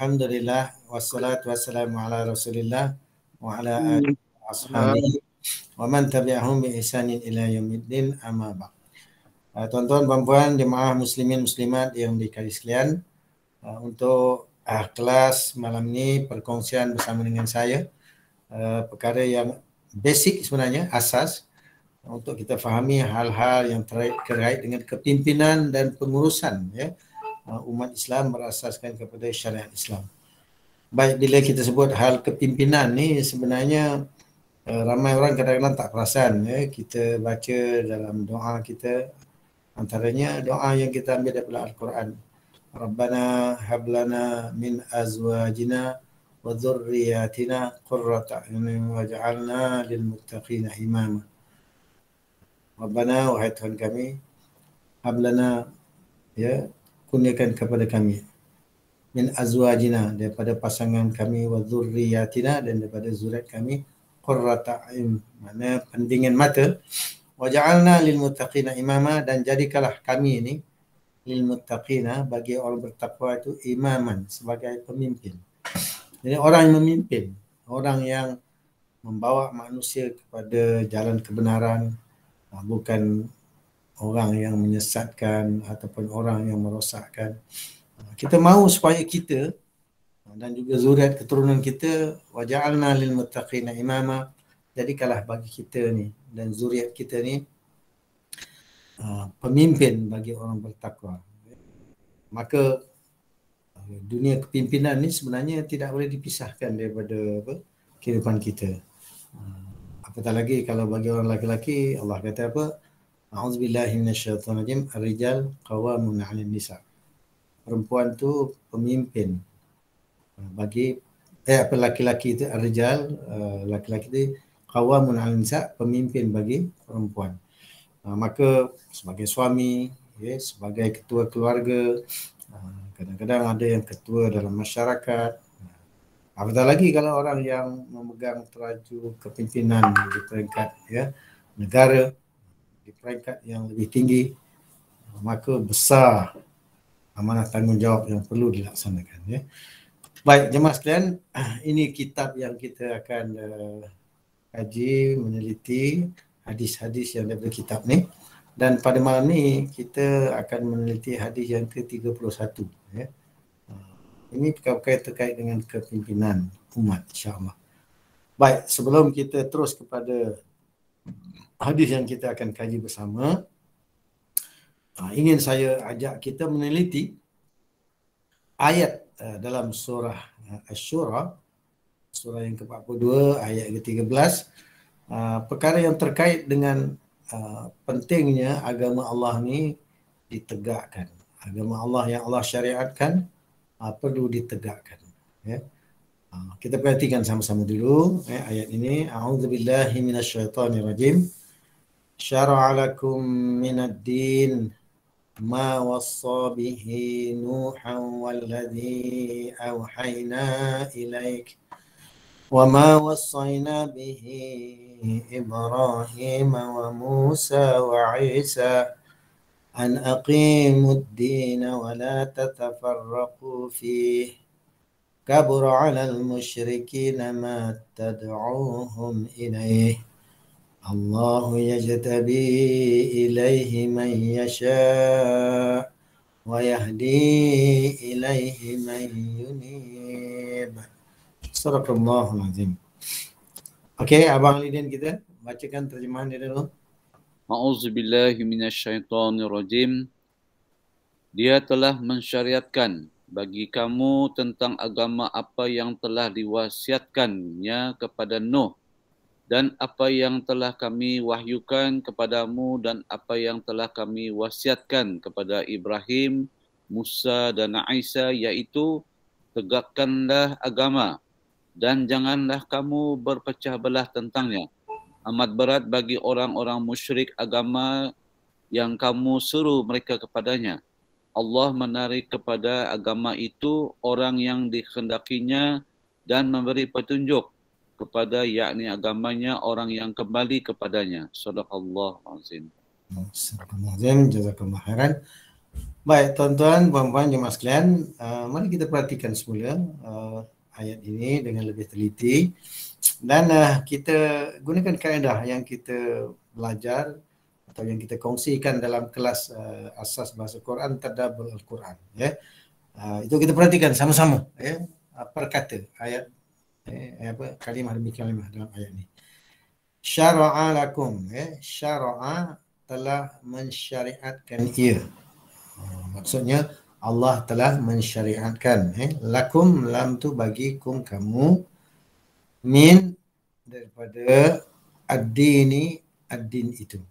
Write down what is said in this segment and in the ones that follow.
Alhamdulillah wassalatu wassalamu ala Rasulillah wa ala alihi wa ashabihi wa man tabi'ahum bi ihsanin ila yaumiddin amma ba'd. Tuan-tuan dan puan jemaah muslimin muslimat yang dikasihi sekalian, untuk kelas malam ini perkongsian bersama dengan saya perkara yang basic sebenarnya, asas untuk kita fahami hal-hal yang terkait dengan kepimpinan dan pengurusan umat Islam berasaskan kepada syariat Islam. Baik, bila kita sebut hal kepimpinan ni sebenarnya ramai orang kadang-kadang tak perasan kita baca dalam doa kita, antaranya doa yang kita ambil daripada Al-Quran. Rabbana hablana min azwajina wa dhurriyyatina qurrata a'yunin waj'alna lil muttaqina imama. Rabbana, wahai Tuhan kami, hablana, kurniakan kepada kami, min azwajina, daripada pasangan kami, wa dhurriyyatina, dan daripada zuriat kami, qurrata a'yun, makna pendingin mata, waj'alna lil muttaqina imama, dan jadikanlah kami ini lil muttaqina, bagi orang bertakwa itu, imaman, sebagai pemimpin. Jadi orang yang memimpin, orang yang membawa manusia kepada jalan kebenaran, bukan orang yang menyesatkan ataupun orang yang merosakkan. Kita mahu supaya kita dan juga zuriat keturunan kita, waja'alna lil muttaqina imama, jadikanlah bagi kita ni dan zuriat kita ni pemimpin bagi orang bertakwa. Maka dunia kepimpinan ni sebenarnya tidak boleh dipisahkan daripada kehidupan kita. Apatah lagi kalau bagi orang lelaki, Allah kata apa? A'udzubillahi minasyaitonirrajim, ar-rijal qawamun 'alan nisa. Perempuan tu pemimpin bagi laki-laki itu, ar-rijal, laki-laki itu qawamun 'alan nisa, pemimpin bagi perempuan. Maka sebagai suami, sebagai ketua keluarga, kadang-kadang ada yang ketua dalam masyarakat. Apatah lagi kalau orang yang memegang teraju kepimpinan di peringkat negara, di peringkat yang lebih tinggi, maka besar amanah tanggungjawab yang perlu dilaksanakan. Baik, jemaah sekalian, ini kitab yang kita akan kaji, meneliti hadis-hadis yang daripada kitab ni. Dan pada malam ni kita akan meneliti hadis yang ke-31. Ini perkara terkait dengan kepimpinan umat, insya-Allah. Baik, sebelum kita terus kepada hadis yang kita akan kaji bersama, ingin saya ajak kita meneliti ayat dalam surah Asy-Syura, surah yang ke-42 ayat ke-13, perkara yang terkait dengan pentingnya agama Allah ni ditegakkan. Agama Allah yang Allah syariatkan perlu ditegakkan. Kita perhatikan sama-sama dulu ayat ini. A'udzubillahi minasyaitonirrajim. Syara'a lakum minad din ma wassa bihi Nuhan walladzi auhayna ilaik wa ma wassayna bihi Ibrahim wa Musa wa Isa an aqimud din wa la tatafarraqu fihi kabura 'alal musyrikin ma tad'uuhum ilaih Allahu yajtabi ilaihi man yasha' wa yahdi ilaihi man yunib. Sadaqallahul azim. Okey, Abang Lidin, kita bacakan terjemahan dia dulu. A'udzubillahi minasyaitonirrajim. Dia telah mensyariatkan bagi kamu tentang agama apa yang telah diwasiatkannya kepada Nuh, dan apa yang telah kami wahyukan kepadamu, dan apa yang telah kami wasiatkan kepada Ibrahim, Musa dan Isa, iaitu tegakkanlah agama dan janganlah kamu berpecah belah tentangnya. Amat berat bagi orang-orang musyrik agama yang kamu seru mereka kepadanya. Allah menarik kepada agama itu orang yang dikehendakinya dan memberi petunjuk kepada, yakni agamanya, orang yang kembali kepadanya. Sadaqallahul azim. Sadaqallahul azim. Jazakallahu khairan. Baik, tuan-tuan, puan-puan, jemaah sekalian, mari kita perhatikan semula ayat ini dengan lebih teliti dan kita gunakan kaedah yang kita belajar atau yang kita kongsikan dalam kelas asas bahasa Quran, Tadabbur Al-Quran. Ya. Itu kita perhatikan sama-sama. Ya. Perkata ayat kalimah demi kalimah dalam ayat ini. Syara'a lakum. Ya. Syara'a telah mensyariatkan ia. Maksudnya Allah telah mensyariatkan lakum, lam tu bagi kum, kamu, min daripada ad-dini, ad-din itu.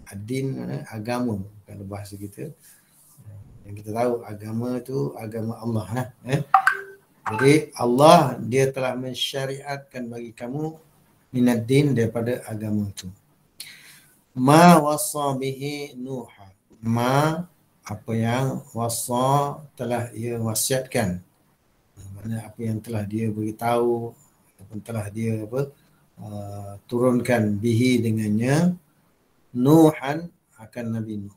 Ad-din mana? Agama kalau bahasa kita. Yang kita tahu agama itu agama Allah. Jadi Allah dia telah mensyariatkan bagi kamu min ad-din daripada agama itu. Ma wasa bihi Nuha. Ma apa yang wasa telah ia wasiatkan, mana apa yang telah dia beritahu ataupun telah dia turunkan bihi dengannya Nuhan akan Nabi Nuh.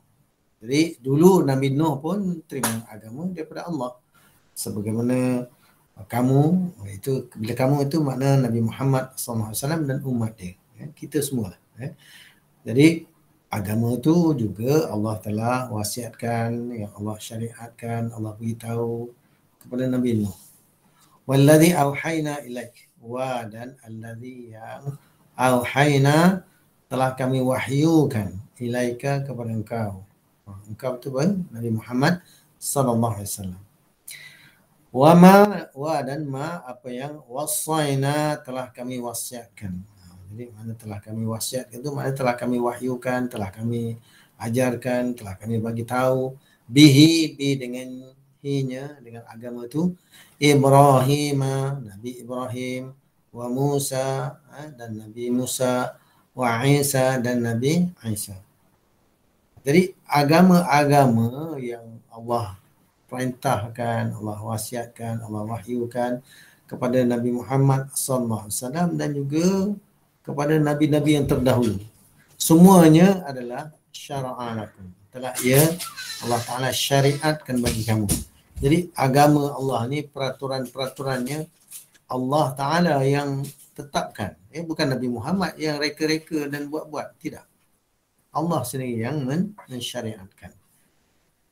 Jadi dulu Nabi Nuh pun terima agama daripada Allah sebagaimana kamu, itu bila kamu itu makna Nabi Muhammad SAW dan umat dia, kita semua. Jadi agama itu juga Allah telah wasiatkan, yang Allah syariatkan, Allah beritahu kepada Nabi Nuh. Wallazi auhayna ilaik, wa dan allazi yang auhayna telah kami wahyukan ilaika kepada engkau. Engkau itu Nabi Muhammad sallallahu alaihi wasallam. Wa ma, wa dan ma apa yang wasaina telah kami wasiatkan. Jadi mana telah kami wasiatkan itu mana telah kami wahyukan, telah kami ajarkan, telah kami bagi tahu bihi, bi dengan hinya, dengan agama itu Ibrahim, Nabi Ibrahim, wa Musa dan Nabi Musa, wa Isa dan Nabi Isa. Jadi agama-agama yang Allah perintahkan, Allah wasiatkan, Allah wahyukan kepada Nabi Muhammad sallallahu alaihi wasallam dan juga kepada nabi-nabi yang terdahulu. Semuanya adalah syara'a lakum. Telah Allah Ta'ala syariatkan bagi kamu. Jadi agama Allah ni peraturan-peraturannya Allah Ta'ala yang tetapkan. Bukan Nabi Muhammad yang reka-reka dan buat-buat. Tidak. Allah sendiri yang mensyariatkan.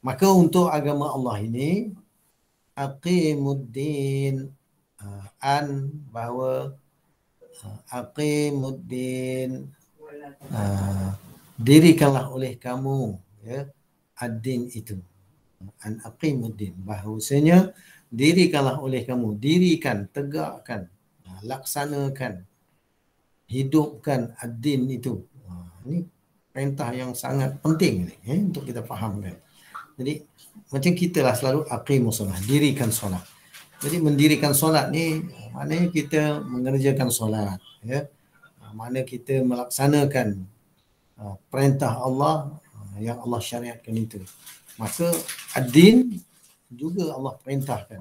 Maka untuk agama Allah ini aqimuddin, bahawa aqimuddin, dirikanlah oleh kamu ad-din itu. An aqimuddin, bahawasanya dirikanlah oleh kamu, dirikan, tegakkan, laksanakan, hidupkan ad-din itu. Ini perintah yang sangat penting ni, untuk kita fahamkan. Jadi macam kita lah selalu aqimus solat, dirikan solat. Jadi mendirikan solat ni maknanya kita mengerjakan solat, mana kita melaksanakan perintah Allah yang Allah syariatkan itu. Maka ad-din juga Allah perintahkan.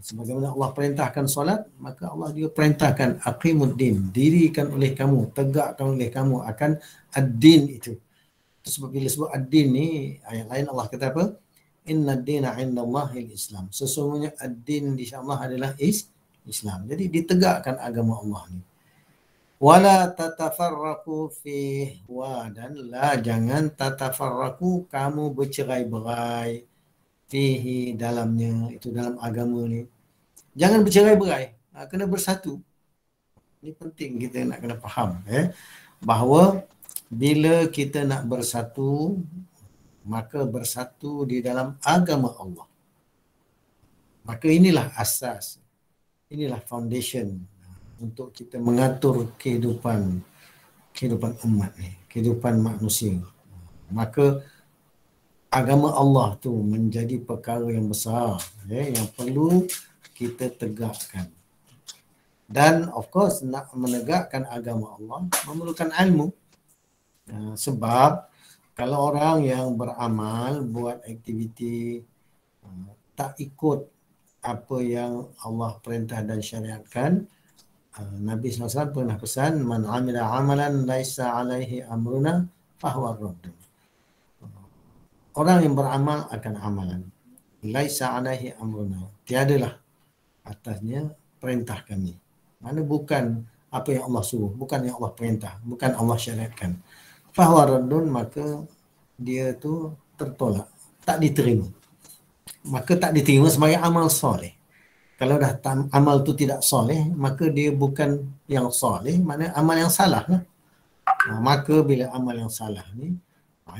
Sebagaimana Allah perintahkan solat, maka Allah juga perintahkan aqimuddin, dirikan oleh kamu, tegakkan oleh kamu akan ad-din itu. Sebab bila sebut ad-din ni, ayat lain Allah kata apa? Inna ad-dina 'indallahil Islam. Sesungguhnya ad-din di sisi Allah adalah Islam. Jadi ditegakkan agama Allah ni. Wala tatafarraqu fihi, wa dan la jangan tatafarraqu kamu bercerai-berai fihi dalamnya, itu dalam agama ni. Jangan bercerai-berai, kena bersatu. Ini penting kita nak kena faham bahawa bila kita nak bersatu, maka bersatu di dalam agama Allah. Maka inilah asas, inilah foundation untuk kita mengatur kehidupan umat ni, kehidupan manusia. Maka agama Allah tu menjadi perkara yang besar yang perlu kita tegakkan. Dan of course nak menegakkan agama Allah memerlukan ilmu. Sebab kalau orang yang beramal, buat aktiviti, tak ikut apa yang Allah perintah dan syariatkan, Nabi SAW pernah pesan, man amila amalan laisa alaihi amruna fahuwa raddun. orang yang beramal akan amalan. Laisa alaihi amruna. Tiadalah atasnya perintah kami. Mana bukan apa yang Allah suruh, bukan yang Allah perintah, bukan Allah syariatkan. Fahuwa raddun, maka dia tu tertolak, tak diterima. Maka tak diterima sebagai amal soleh. Kalau dah amal tu tidak soleh, maka dia bukan yang soleh, maknanya amal yang salah lah. Maka bila amal yang salah ni,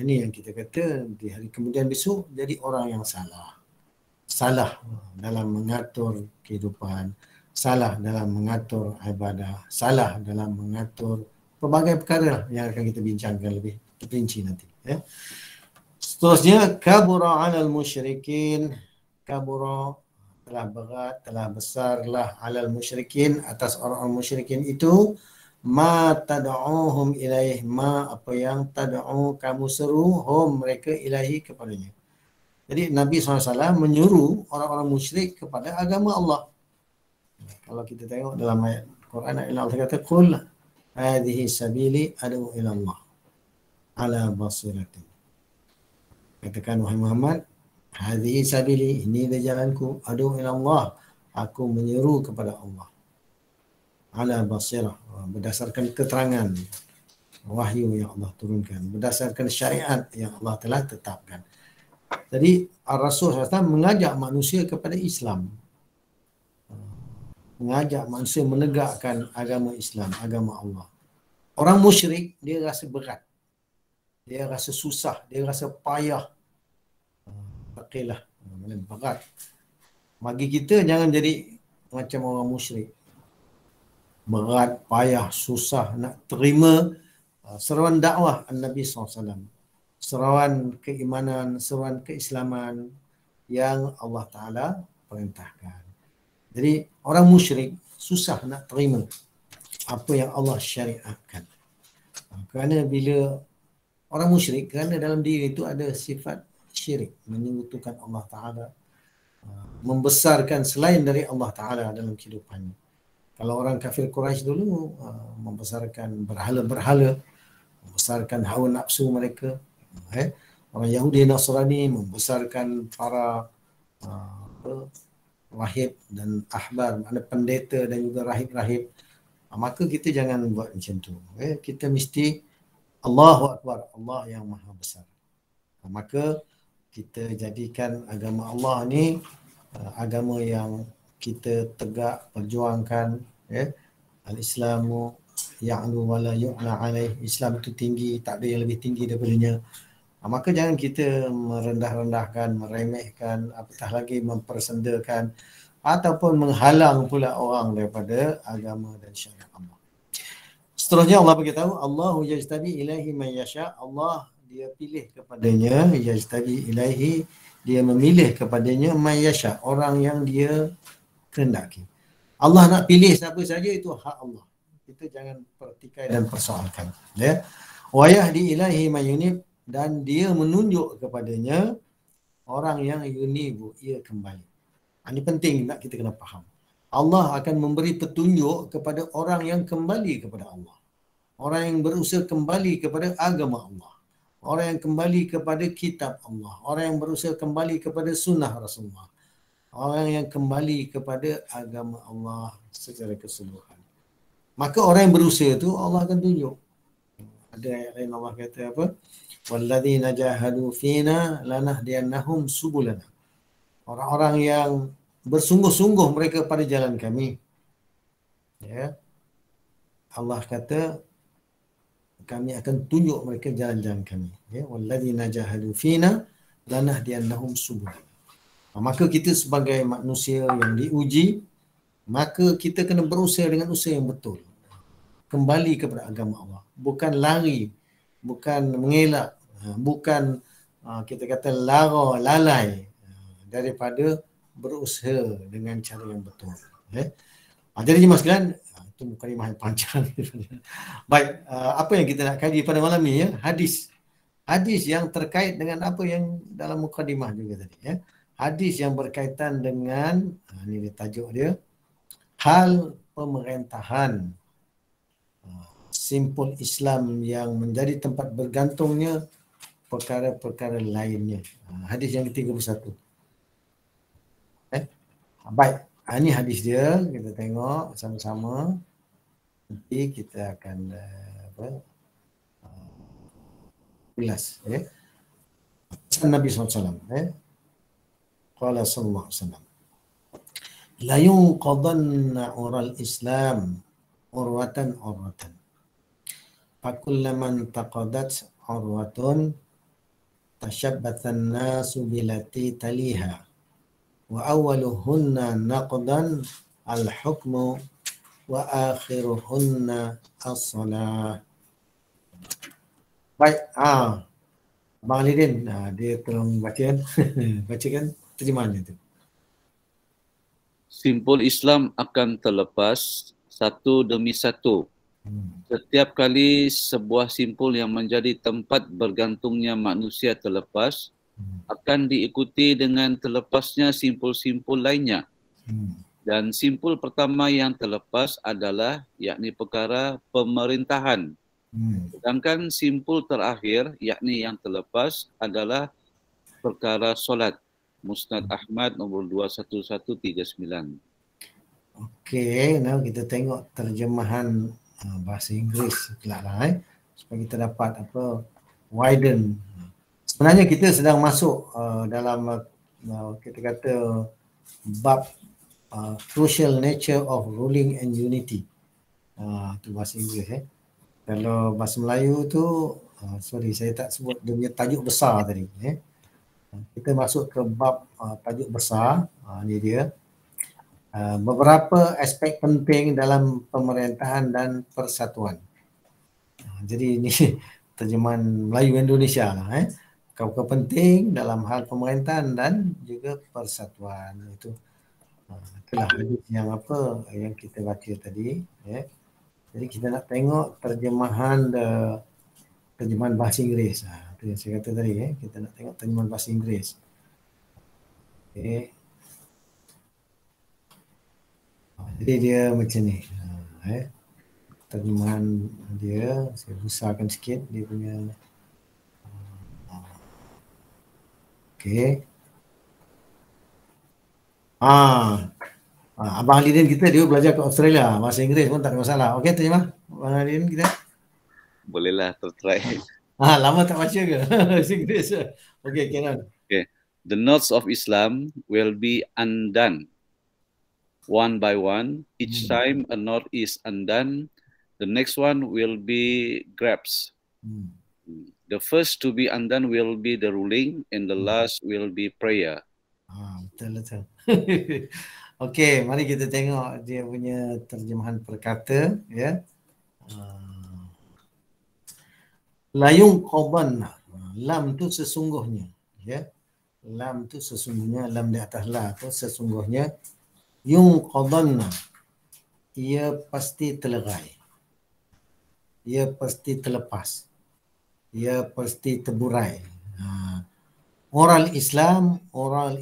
ini yang kita kata di hari kemudian besok jadi orang yang salah. Salah dalam mengatur kehidupan, salah dalam mengatur ibadah, salah dalam mengatur pelbagai perkara yang akan kita bincangkan lebih terperinci nanti. Ya. Seterusnya, kabura 'alal musyrikin, kabura telah berat, telah besarlah 'alal musyrikin, atas orang-orang musyrikin itu, ma tad'uhum ilaih, ma apa yang tad'u kamu seru hum mereka ilahi kepadanya. Jadi Nabi SAW menyuruh orang-orang musyrik kepada agama Allah. Kalau kita tengok dalam ayat Quran, Allah kata, qul hadhihi sabili ad'u ila Allah ala basiratin. Katakan wahai Muhammad, hadhihi sabili, ini dia jalanku, ad'u ila Allah, aku menyeru kepada Allah. Ala basirah, berdasarkan keterangan wahyu yang Allah turunkan, berdasarkan syariat yang Allah telah tetapkan. Jadi Rasul SAW mengajak manusia kepada Islam, mengajak manusia menegakkan agama Islam, agama Allah. Orang musyrik dia rasa berat, dia rasa susah, dia rasa payah. Taqilah, berat. Bagi kita jangan jadi macam orang musyrik, berat, payah, susah nak terima seruan dakwah Nabi SAW, seruan keimanan, seruan keislaman yang Allah Ta'ala perintahkan. Jadi orang musyrik susah nak terima apa yang Allah syariatkan. Kerana bila orang musyrik, kerana dalam diri itu ada sifat syirik, menyekutukan Allah Ta'ala, membesarkan selain dari Allah Ta'ala dalam kehidupannya. Kalau orang kafir Quraisy dulu membesarkan berhala-berhala, membesarkan hawa nafsu mereka. Orang Yahudi Nasrani membesarkan para rahib dan ahbar, makna pendeta dan juga rahib-rahib. Maka kita jangan buat macam tu. Kita mesti Allahu Akbar, Allah yang maha besar. Maka kita jadikan agama Allah ni agama yang kita tegak perjuangkan, al-Islamu ya'lu wa la yu'la alaih. Islam itu tinggi, tak ada yang lebih tinggi daripadanya. Maka jangan kita merendah-rendahkan, meremehkan, apatah lagi mempersendakan ataupun menghalang pula orang daripada agama dan syariat Allah. Seterusnya Allah beritahu, Allahu yajtabi ilaihi man yasha. Allah dia pilih kepadanya, yajtabi ilaihi, dia memilih kepadanya man yasha, orang yang dia kehendaki. Allah nak pilih siapa saja itu hak Allah. Kita jangan pertikai dan persoalkan. Ya. Wa yahdi ilaihi man yunib, dan dia menunjuk kepadanya orang yang yunibu, ia kembali. Ini penting nak kita kena faham. Allah akan memberi petunjuk kepada orang yang kembali kepada Allah. Orang yang berusaha kembali kepada agama Allah. Orang yang kembali kepada kitab Allah. Orang yang berusaha kembali kepada sunnah Rasulullah. Orang yang kembali kepada agama Allah secara keseluruhan. Maka orang yang berusaha itu Allah akan tunjuk. Ada ayat lain Allah kata apa? Walladzina jahadu fina lanahdiyannahum subulana. Orang-orang yang bersungguh-sungguh mereka pada jalan kami. Ya. Allah kata kami akan tunjuk mereka jalan-jalan kami. Ya. Walladzina jahadu fina lanahdiyannahum subulana. Maka kita sebagai manusia yang diuji, maka kita kena berusaha dengan usaha yang betul. Kembali kepada agama Allah. Bukan lari, bukan mengelak, bukan kita kata lalai daripada berusaha dengan cara yang betul. Jadi jemaah sekalian, itu mukadimah yang panjang. Baik, apa yang kita nak kaji pada malam ni, ya? Hadis. Hadis yang terkait dengan apa yang dalam mukadimah juga tadi. Ya? Hadis yang berkaitan dengan, ini tajuk dia, hal pemerintahan, simpul Islam yang menjadi tempat bergantungnya perkara-perkara lainnya. Hadis yang ke-31. Baik, ini hadis dia, kita tengok sama-sama. Nanti kita akan ulas. Nabi SAW. Qala sallallahu alaihi wasallam. La yunqadanna ural Islam urwatan. Fakullaman taqadat urwatun tashabbathan nasu bilati taliha. Wa awwaluhunna naqdan al-hukmu wa akhiruhunna as-salah. Baik, Abang Alidin, dia tolong baca bacakan terjemahan itu. Simpul Islam akan terlepas satu demi satu. Setiap kali sebuah simpul yang menjadi tempat bergantungnya manusia terlepas, akan diikuti dengan terlepasnya simpul-simpul lainnya. Dan simpul pertama yang terlepas adalah yakni perkara pemerintahan. Sedangkan simpul terakhir yakni yang terlepas adalah perkara solat. Musnad Ahmad nombor 21139. Okey, now kita tengok terjemahan bahasa Inggeris kelaklah supaya kita dapat widen. Sebenarnya kita sedang masuk dalam kita kata bab crucial nature of ruling and unity. Itu bahasa Inggeris. Kalau bahasa Melayu tu sorry saya tak sebut dia punya tajuk besar tadi. Kita masuk ke bab tajuk besar. Ni dia. Beberapa aspek penting dalam pemerintahan dan persatuan. Jadi ini terjemahan Melayu Indonesia lah. Perkara penting dalam hal pemerintahan dan juga persatuan. Itulah yang kita baca tadi. Jadi kita nak tengok terjemahan bahasa Inggeris. Itu yang saya kata tadi. Kita nak tengok terjemahan bahasa Inggeris. Okay. Jadi dia macam ni. Terjemahan dia, saya besarkan sikit dia punya. Okey. Abang Alidin kita dia belajar ke Australia, bahasa Inggeris pun tak ada masalah. Okey, terjemah Abang Alidin kita. Bolehlah tertry. Lama tak baca ke? Bahasa Inggeris. Okey, Kenan. Okay. The knots of Islam will be undone one by one. Each time a knot is undone, the next one will be grabs. The first to be undone will be the ruling and the last will be prayer. Betul. Okey, mari kita tengok dia punya terjemahan perkata, ya. Layung qaban. Lam tu sesungguhnya, ya. Lam tu sesungguhnya, lam di atas la tu sesungguhnya. Yung qadanna, ia pasti terlerai. Ia pasti terlepas. Ia pasti terburai. Oral Islam, oral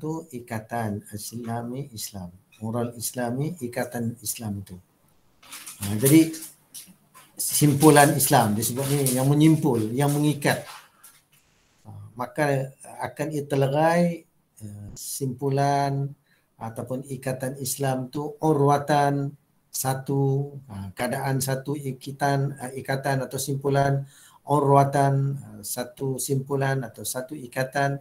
tu ikatan Islami Islam. Oral Islami, ikatan Islam itu. Jadi simpulan Islam disebut ni yang menyimpul, yang mengikat. Maka akan terlerai simpulan ataupun ikatan Islam tu urwatan satu, keadaan satu ikatan atau simpulan, urwatan satu simpulan atau satu ikatan.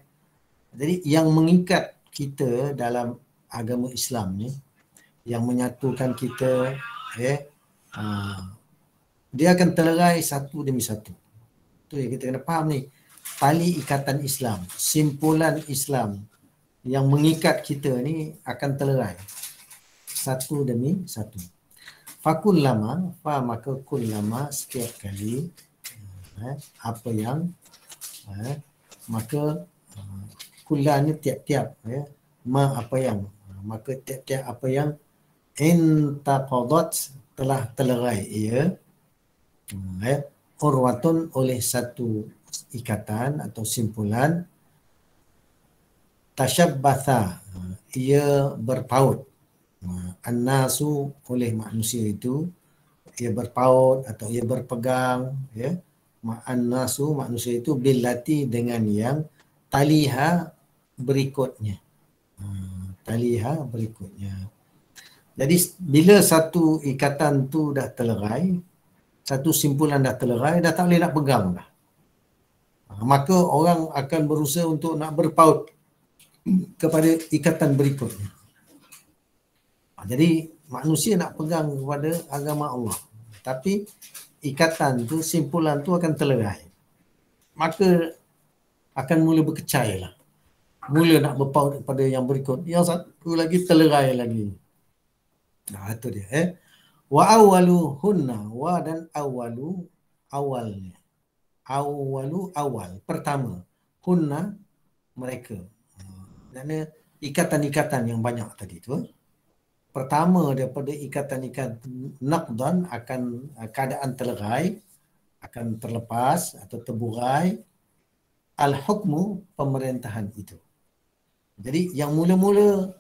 Jadi yang mengikat kita dalam agama Islam ni, yang menyatukan kita, dia akan terlerai satu demi satu. Itu yang kita kena faham ni. Tali ikatan Islam, simpulan Islam yang mengikat kita ni akan terlerai satu demi satu. Fakullama, maka kullama setiap kali apa yang maka kullanya tiap-tiap, apa yang, maka tiap-tiap apa yang intaqadat telah terlerai ia urwatun oleh satu ikatan atau simpulan, tashabbatha ia berpaut, annasu oleh manusia itu ia berpaut atau ia berpegang, An-nasu manusia itu billati dengan yang taliha berikutnya. Taliha berikutnya. Jadi bila satu ikatan tu dah terlerai, satu simpulan dah terlerai, dah tak boleh nak pegang dah. Maka orang akan berusaha untuk nak berpaut kepada ikatan berikutnya. Jadi manusia nak pegang kepada agama Allah. Tapi ikatan tu, simpulan tu akan terlerai. Maka akan mula berkecai lah. Mula nak berpaut kepada yang berikut. Yang satu lagi terlerai lagi. Itu dia. Wa awalu hunna. Wa dan awalu, awalnya. Awalu, awal. Pertama. Hunna, mereka. Maksudnya ikatan-ikatan yang banyak tadi tu. Pertama daripada ikatan-ikatan naqdan akan keadaan terlerai, akan terlepas atau terburai, al-hukmu, pemerintahan itu. Jadi yang mula-mula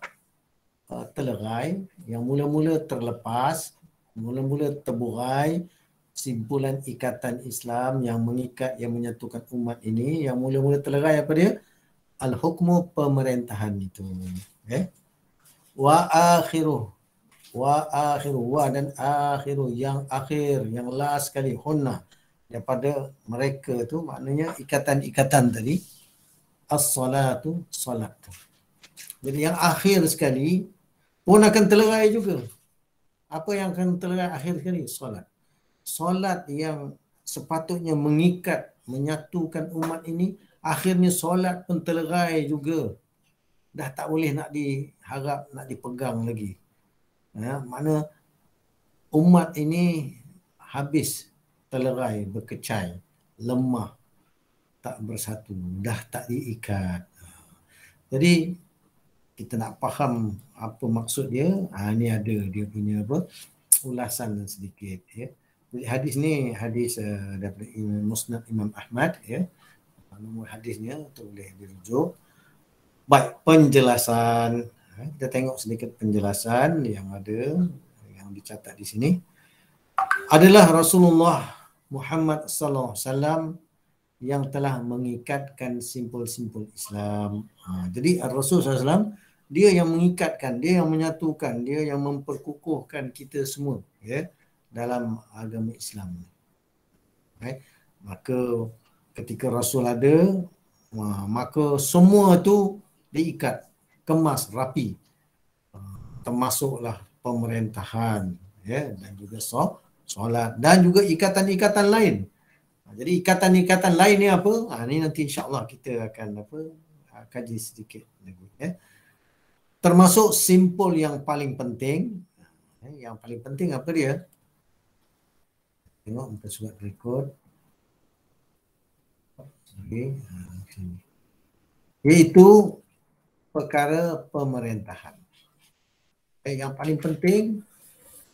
terlerai, yang mula-mula terlepas, mula-mula terburai, simpulan ikatan Islam yang mengikat, yang menyatukan umat ini, yang mula-mula terlerai apa dia? Al-hukmu, pemerintahan itu. Wa akhiruh, wa dan akhiruh, yang akhir, yang last sekali, hunna, daripada mereka tu maknanya ikatan-ikatan tadi, as-salatu, salat. Jadi yang akhir sekali pun akan terlerai juga. Apa yang akan terlerai akhir sekali? Salat. Salat yang sepatutnya mengikat, menyatukan umat ini, akhirnya solat pun terlerai juga. Dah tak boleh nak diharap, nak dipegang lagi. Mana umat ini habis terlerai, berkecai, lemah, tak bersatu, dah tak diikat. Jadi kita nak faham apa maksud dia. Ni ada dia punya ulasan sedikit. Hadis ni hadis daripada Musnad Imam Ahmad. Nombor hadisnya boleh dirujuk. Baik, penjelasan. Kita tengok sedikit penjelasan yang ada, yang dicatat di sini. Adalah Rasulullah Muhammad sallallahu alaihi wasallam yang telah mengikatkan simpul-simpul Islam. Jadi Rasul sallallahu alaihi wasallam dia yang mengikatkan, dia yang menyatukan, dia yang memperkukuhkan kita semua dalam agama Islam. Maka ketika Rasul ada, maka semua tu diikat, kemas, rapi. Termasuklah pemerintahan, dan juga solat, dan juga ikatan-ikatan lain. Jadi ikatan-ikatan lain ni apa? Ni nanti insya-Allah kita akan kaji sedikit lagi. Termasuk simpul yang paling penting. Yang paling penting apa dia? Tengok muka surat berikut. Iaitu perkara pemerintahan. Yang paling penting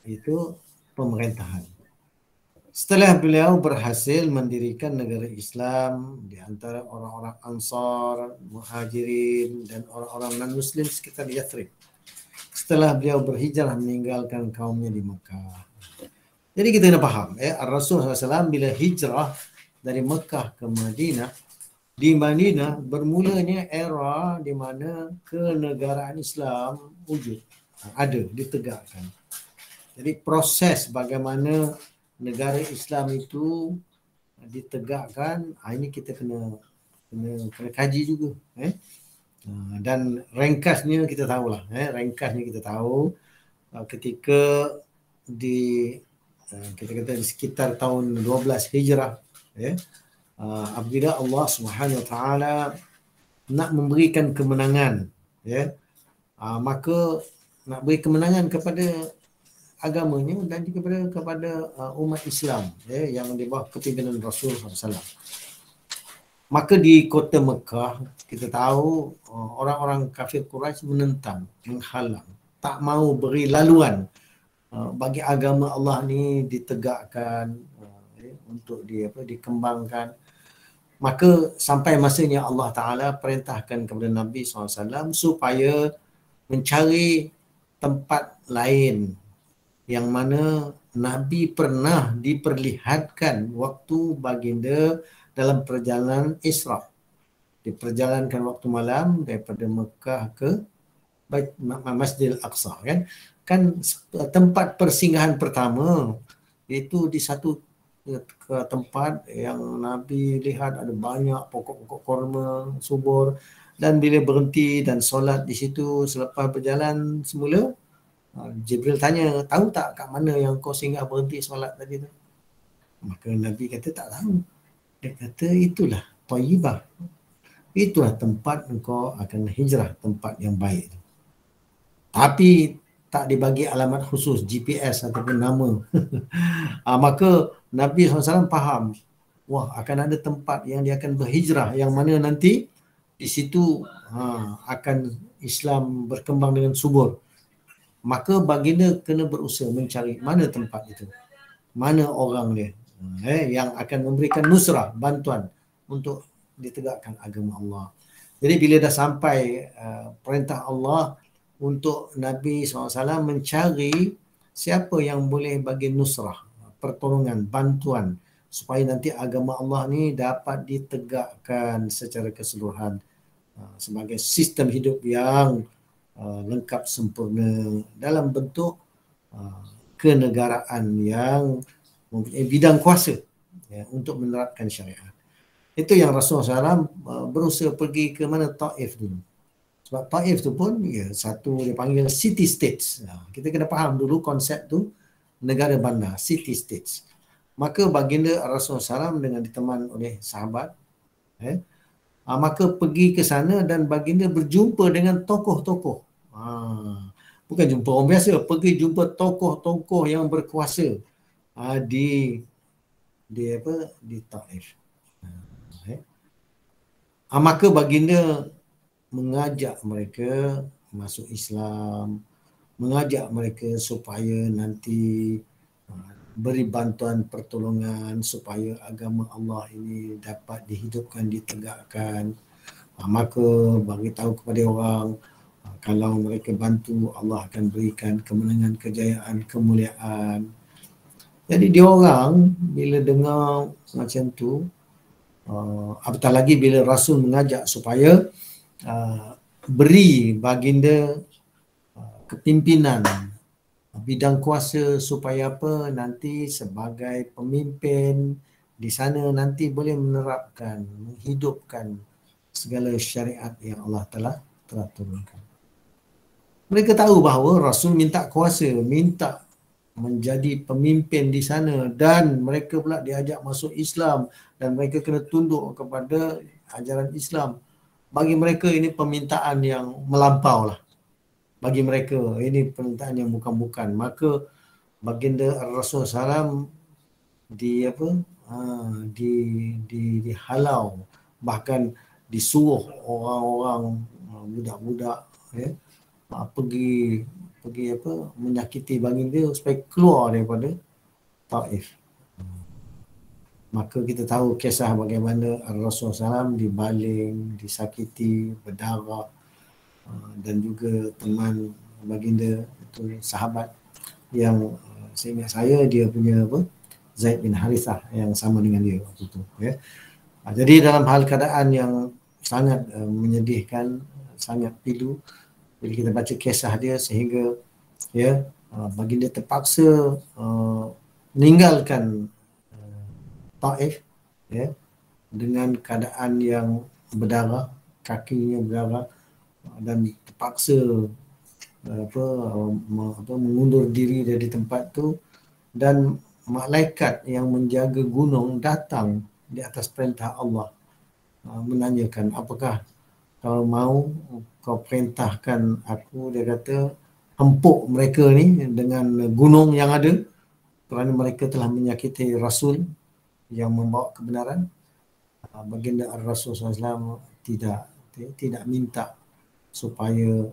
itu pemerintahan. Setelah beliau berhasil mendirikan negara Islam di antara orang-orang Ansar, Muhajirin dan orang-orang non-Muslim sekitar Yathrib. Setelah beliau berhijrah meninggalkan kaumnya di Mekah. Jadi kita kena faham, Rasul SAW bila hijrah dari Mekah ke Madinah, di Madinah bermulanya era di mana kenegaraan Islam wujud, ada, ditegakkan. Jadi proses bagaimana negara Islam itu ditegakkan, ini kita kena kaji juga. Dan ringkasnya kita tahulah. Ringkasnya kita tahu ketika kita kata di sekitar tahun 12 Hijrah, apabila Allah Subhanahu Wa Taala nak memberikan kemenangan, maka nak beri kemenangan kepada agamanya dan juga kepada umat Islam yang di bawah kepimpinan Rasul SAW. Maka di kota Mekah kita tahu orang-orang kafir Quraisy menentang, menghalang, tak mau beri laluan bagi agama Allah ni ditegakkan, untuk dikembangkan. Maka sampai masanya Allah Ta'ala perintahkan kepada Nabi SAW supaya mencari tempat lain yang mana Nabi pernah diperlihatkan waktu baginda dalam perjalanan Isra. Diperjalankan waktu malam daripada Mekah ke Masjidil Aqsa, kan? Kan tempat persinggahan pertama itu di satu ke tempat yang Nabi lihat ada banyak pokok-pokok korma subur, dan bila berhenti dan solat di situ selepas berjalan semula, Jibril tanya, tahu tak kat mana yang kau singgah berhenti solat tadi tu? Maka Nabi kata tak tahu. Dia kata itulah Thayyibah. Itulah tempat engkau akan hijrah, tempat yang baik. Tapi tak dibagi alamat khusus, GPS ataupun nama. Maka Nabi SAW faham, wah akan ada tempat yang dia akan berhijrah, yang mana nanti di situ akan Islam berkembang dengan subur. Maka baginda kena berusaha mencari mana tempat itu, mana orang dia yang akan memberikan nusrah, bantuan untuk ditegakkan agama Allah. Jadi bila dah sampai perintah Allah untuk Nabi SAW mencari siapa yang boleh bagi nusrah, pertolongan, bantuan supaya nanti agama Allah ni dapat ditegakkan secara keseluruhan sebagai sistem hidup yang lengkap sempurna dalam bentuk kenegaraan yang mempunyai bidang kuasa untuk menerapkan syariat. Itu yang Rasulullah SAW berusaha pergi ke mana? Taif dulu. Sebab Taif tu pun satu dia panggil city states. Kita kena faham dulu konsep tu, negara bandar, city states. Maka baginda Rasulullah SAW dengan ditemani oleh sahabat, maka pergi ke sana dan baginda berjumpa dengan tokoh-tokoh. Bukan jumpa orang biasa, pergi jumpa tokoh-tokoh yang berkuasa di Taif. Maka baginda mengajak mereka masuk Islam, mengajak mereka supaya nanti beri bantuan pertolongan supaya agama Allah ini dapat dihidupkan, ditegakkan. Maka bagi tahu kepada orang, kalau mereka bantu, Allah akan berikan kemenangan, kejayaan, kemuliaan. Jadi dia orang bila dengar macam tu, apatah lagi bila Rasul mengajak supaya beri baginda kepimpinan, bidang kuasa supaya apa, nanti sebagai pemimpin di sana nanti boleh menerapkan, menghidupkan segala syariat yang Allah telah turunkan. Mereka tahu bahawa Rasul minta kuasa, minta menjadi pemimpin di sana, dan mereka pula diajak masuk Islam dan mereka kena tunduk kepada ajaran Islam. Bagi mereka ini permintaan yang melampau lah. Bagi mereka ini permintaan yang bukan-bukan. Maka baginda Rasulullah SAW dihalau, bahkan disuruh orang-orang budak-budak pergi menyakiti baginda supaya keluar daripada Taif. Maka kita tahu kisah bagaimana Rasulullah SAW dibaling, disakiti, berdarah, dan juga teman baginda itu sahabat yang seingat saya dia punya Zaid bin Harithah yang sama dengan dia waktu itu. Jadi dalam hal keadaan yang sangat menyedihkan, sangat pilu, bila kita baca kisah dia, sehingga baginda terpaksa meninggalkan Taif dengan keadaan yang berdarah, kakinya berdarah, dan terpaksa mengundur diri dari tempat tu, dan malaikat yang menjaga gunung datang di atas perintah Allah menanyakan, apakah kau mau kau perintahkan aku, dia kata, hempuk mereka ni dengan gunung yang ada kerana mereka telah menyakiti Rasul yang membawa kebenaran. Baginda Rasul SAW tidak minta supaya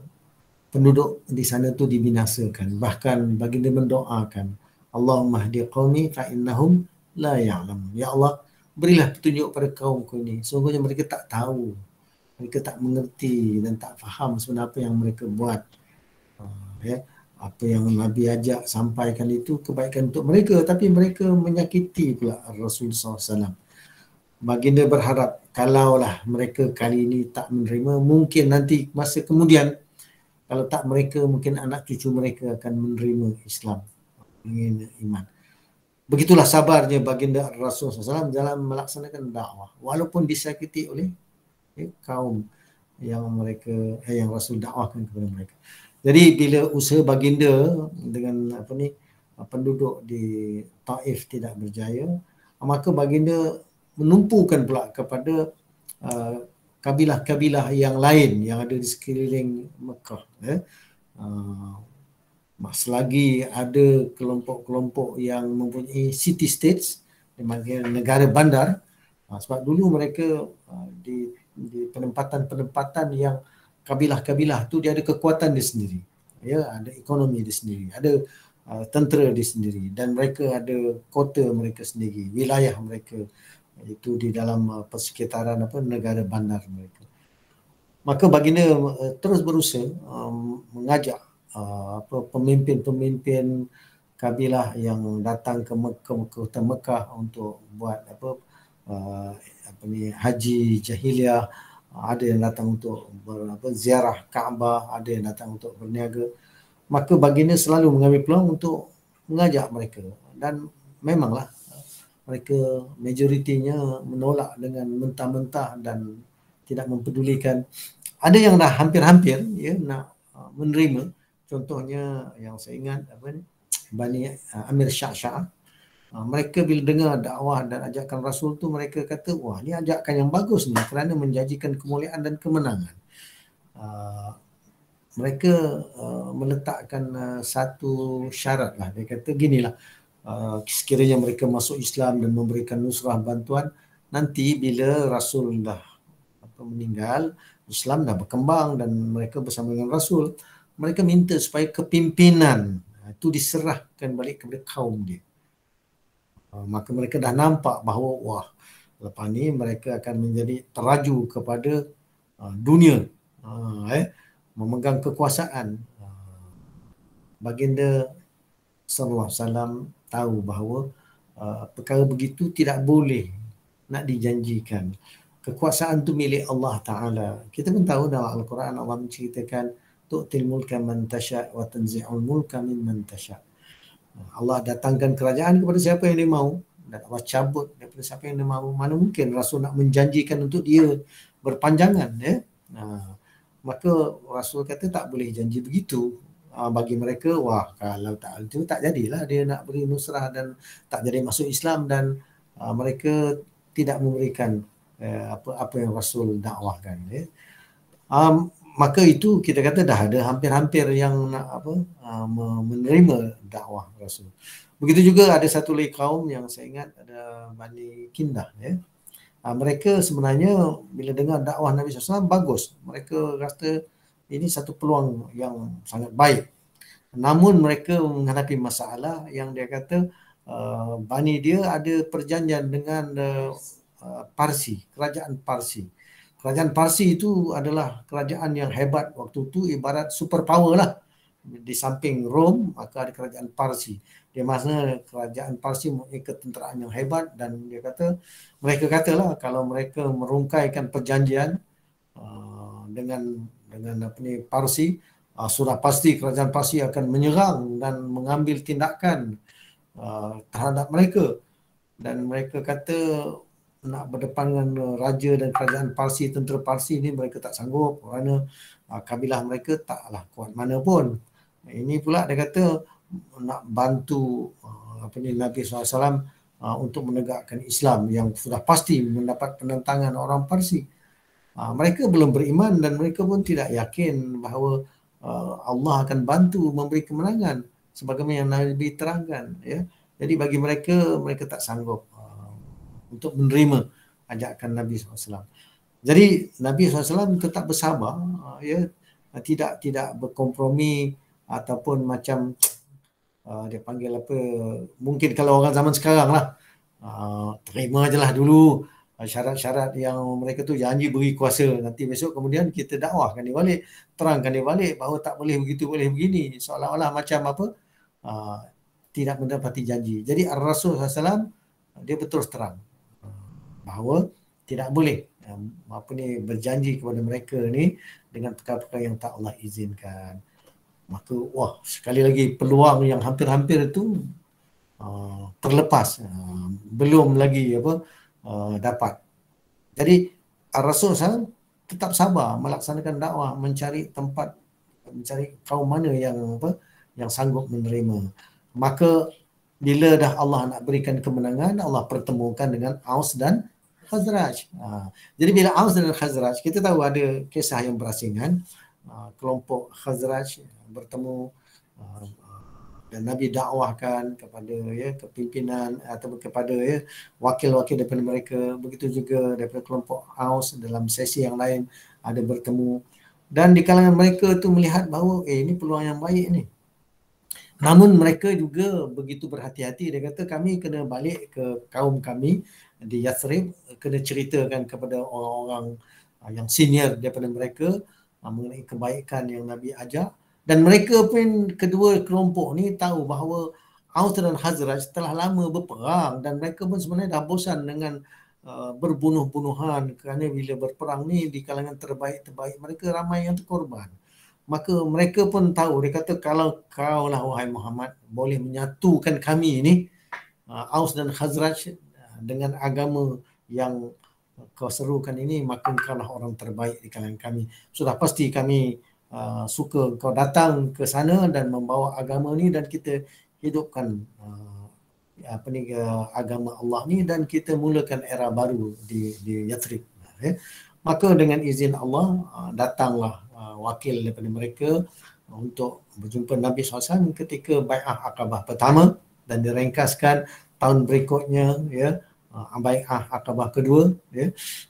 penduduk di sana tu dibinasakan. Bahkan baginda mendoakan, Allahumma hdi qaumi fa innahum la ya'lamun. Ya Allah, berilah petunjuk pada kaumku ini. Sungguhnya mereka tak tahu. Mereka tak mengerti dan tak faham sebenarnya apa yang mereka buat. apa yang Nabi ajak sampaikan itu kebaikan untuk mereka, tapi mereka menyakiti pula Rasulullah SAW. Baginda berharap kalaulah mereka kali ini tak menerima, mungkin nanti masa kemudian kalau tak mereka, mungkin anak cucu mereka akan menerima Islam, ingin iman. Begitulah sabarnya baginda Rasulullah SAW dalam melaksanakan dakwah walaupun disakiti oleh kaum yang yang Rasul dakwahkan kepada mereka. Jadi bila usaha baginda dengan penduduk di Taif tidak berjaya, maka baginda menumpukan pula kepada kabilah-kabilah yang lain yang ada di sekeliling Mekah. Selagi ada kelompok-kelompok yang mempunyai city states, negara bandar, sebab dulu mereka di penempatan-penempatan yang kabilah-kabilah tu dia ada kekuatan dia sendiri, ya, ada ekonomi dia sendiri, ada tentera dia sendiri, dan mereka ada kota mereka sendiri, wilayah mereka itu di dalam persekitaran negara bandar mereka. Maka baginda terus berusaha mengajak pemimpin-pemimpin kabilah yang datang ke kota Mekah untuk buat haji jahiliah. Ada yang datang untuk ziarah Kaabah, ada yang datang untuk berniaga. Maka baginda selalu mengambil peluang untuk mengajak mereka, dan memanglah mereka majoritinya menolak dengan mentah-mentah dan tidak mempedulikan. Ada yang dah hampir-hampir ya nak menerima. Contohnya yang saya ingat Bani Amir Sya'sya'ah. Mereka bila dengar dakwah dan ajakan Rasul tu, mereka kata, wah, ni ajakan yang bagus ni kerana menjanjikan kemuliaan dan kemenangan. Mereka meletakkan satu syarat lah. Dia kata ginilah, sekiranya mereka masuk Islam dan memberikan nusrah bantuan, nanti bila Rasul dah meninggal, Islam dah berkembang dan mereka bersama dengan Rasul, mereka minta supaya kepimpinan itu diserahkan balik kepada kaum dia. Maka mereka dah nampak bahawa wah, lepas ni mereka akan menjadi teraju kepada dunia, memegang kekuasaan. Baginda sallallahu alaihi wasallam tahu bahawa perkara begitu tidak boleh nak dijanjikan. Kekuasaan tu milik Allah Ta'ala. Kita pun tahu dalam Al-Quran Allah menceritakan tu'til mulka man tasha' wa tanzi'ul mulka mimman tasha'. Allah datangkan kerajaan kepada siapa yang dia mahu dan Allah cabut daripada siapa yang dia mahu. Mana mungkin Rasul nak menjanjikan untuk dia berpanjangan, ya? Maka Rasul kata tak boleh janji begitu. Bagi mereka, wah, kalau tak itu tak jadilah dia nak beri nusrah dan tak jadi masuk Islam, dan mereka tidak memberikan apa yang Rasul dakwahkan, ya. Maka itu kita kata dah ada hampir-hampir yang nak menerima dakwah Rasul. Begitu juga ada satu lagi kaum yang saya ingat, ada Bani Kindah, ya. Mereka sebenarnya bila dengar dakwah Nabi SAW bagus, mereka rasa ini satu peluang yang sangat baik. Namun mereka menghadapi masalah yang dia kata Bani dia ada perjanjian dengan Parsi, kerajaan Parsi. Kerajaan Parsi itu adalah kerajaan yang hebat waktu itu, ibarat superpower lah. Di samping Rom, maka ada kerajaan Parsi. Dia maksudnya kerajaan Parsi mempunyai ketenteraan yang hebat, dan dia kata, mereka katalah kalau mereka merungkaikan perjanjian dengan Parsi, sudah pasti kerajaan Parsi akan menyerang dan mengambil tindakan terhadap mereka. Dan mereka kata nak berdepan dengan raja dan kerajaan Parsi, tentera Parsi ni mereka tak sanggup kerana kabilah mereka taklah kuat mana pun. Ini pula dia kata nak bantu Nabi SAW untuk menegakkan Islam yang sudah pasti mendapat penentangan orang Parsi. Mereka belum beriman dan mereka pun tidak yakin bahawa Allah akan bantu memberi kemenangan sebagaimana yang Nabi terangkan, ya. Jadi bagi mereka, mereka tak sanggup untuk menerima ajakan Nabi SAW. Jadi Nabi SAW tetap bersabar, ya, tidak berkompromi ataupun macam dia panggil apa, mungkin kalau orang zaman sekarang lah, terima je lah dulu, syarat-syarat yang mereka tu janji beri kuasa, nanti besok kemudian kita dakwahkan dia balik, terangkan dia balik bahawa tak boleh begitu, boleh begini, seolah-olah macam apa, tidak mendapati janji. Jadi Rasul SAW dia berterus terang bahawa tidak boleh berjanji kepada mereka ni dengan perkara-perkara yang tak Allah izinkan. Maka sekali lagi peluang yang hampir-hampir itu terlepas, belum lagi dapat. Jadi Rasul SAW tetap sabar melaksanakan dakwah, mencari tempat, mencari kaum mana yang sanggup menerima. Maka bila dah Allah nak berikan kemenangan, Allah pertemukan dengan Aus dan Khazraj. Jadi bila Aus dan Khazraj, kita tahu ada kisah yang berasingan. Kelompok Khazraj bertemu dan Nabi dakwahkan kepada kepimpinan atau kepada wakil-wakil daripada mereka. Begitu juga daripada kelompok Aus dalam sesi yang lain ada bertemu. Dan di kalangan mereka tu melihat bahawa ini peluang yang baik ni. Namun mereka juga begitu berhati-hati. Dia kata kami kena balik ke kaum kami di Yathrib, kena ceritakan kepada orang-orang yang senior daripada mereka mengenai kebaikan yang Nabi ajak. Dan mereka pun, kedua kelompok ni tahu bahawa Aus dan Khazraj telah lama berperang dan mereka pun sebenarnya dah bosan dengan berbunuh-bunuhan, kerana bila berperang ni di kalangan terbaik-terbaik mereka ramai yang terkorban. Maka mereka pun tahu, dia kata kalau kau lah wahai Muhammad boleh menyatukan kami ni, Aus dan Khazraj, dengan agama yang kau serukan ini, maka kau lah orang terbaik di kalangan kami. Sudah pasti kami suka kau datang ke sana dan membawa agama ni dan kita hidupkan agama Allah ni dan kita mulakan era baru di Yathrib. Maka dengan izin Allah datanglah wakil daripada mereka untuk berjumpa Nabi SAW ketika Bai'ah Aqabah pertama, dan direngkaskan tahun berikutnya Bai'ah Aqabah kedua.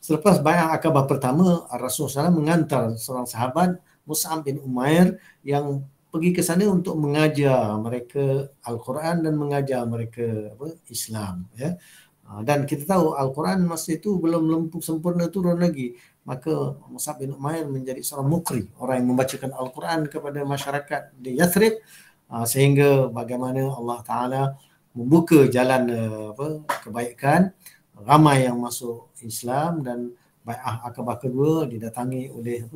Selepas Bai'ah Aqabah pertama, Rasulullah SAW mengantar seorang sahabat, Mus'ab bin Umair, yang pergi ke sana untuk mengajar mereka Al-Quran dan mengajar mereka Islam. Dan kita tahu Al-Quran masa itu belum sempurna turun lagi. Maka Mus'ab bin Umair menjadi seorang mukri, orang yang membacakan Al-Quran kepada masyarakat di Yathrib, sehingga bagaimana Allah Ta'ala membuka jalan kebaikan, ramai yang masuk Islam. Dan Bai'ah Aqabah kedua didatangi oleh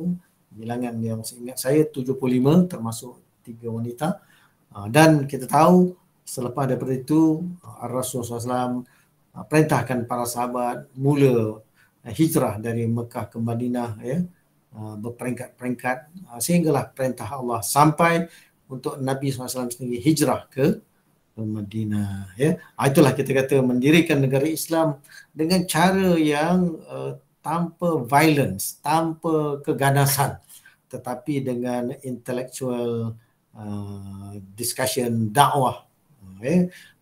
bilangan yang seingat saya 75, termasuk 3 wanita. Dan kita tahu selepas daripada itu Rasulullah SAW perintahkan para sahabat mula hijrah dari Mekah ke Madinah, berperingkat-peringkat, sehinggalah perintah Allah sampai untuk Nabi SAW sendiri hijrah ke Madinah. Itulah kita kata mendirikan negara Islam dengan cara yang tanpa violence, tanpa keganasan, tetapi dengan intellectual discussion, dakwah,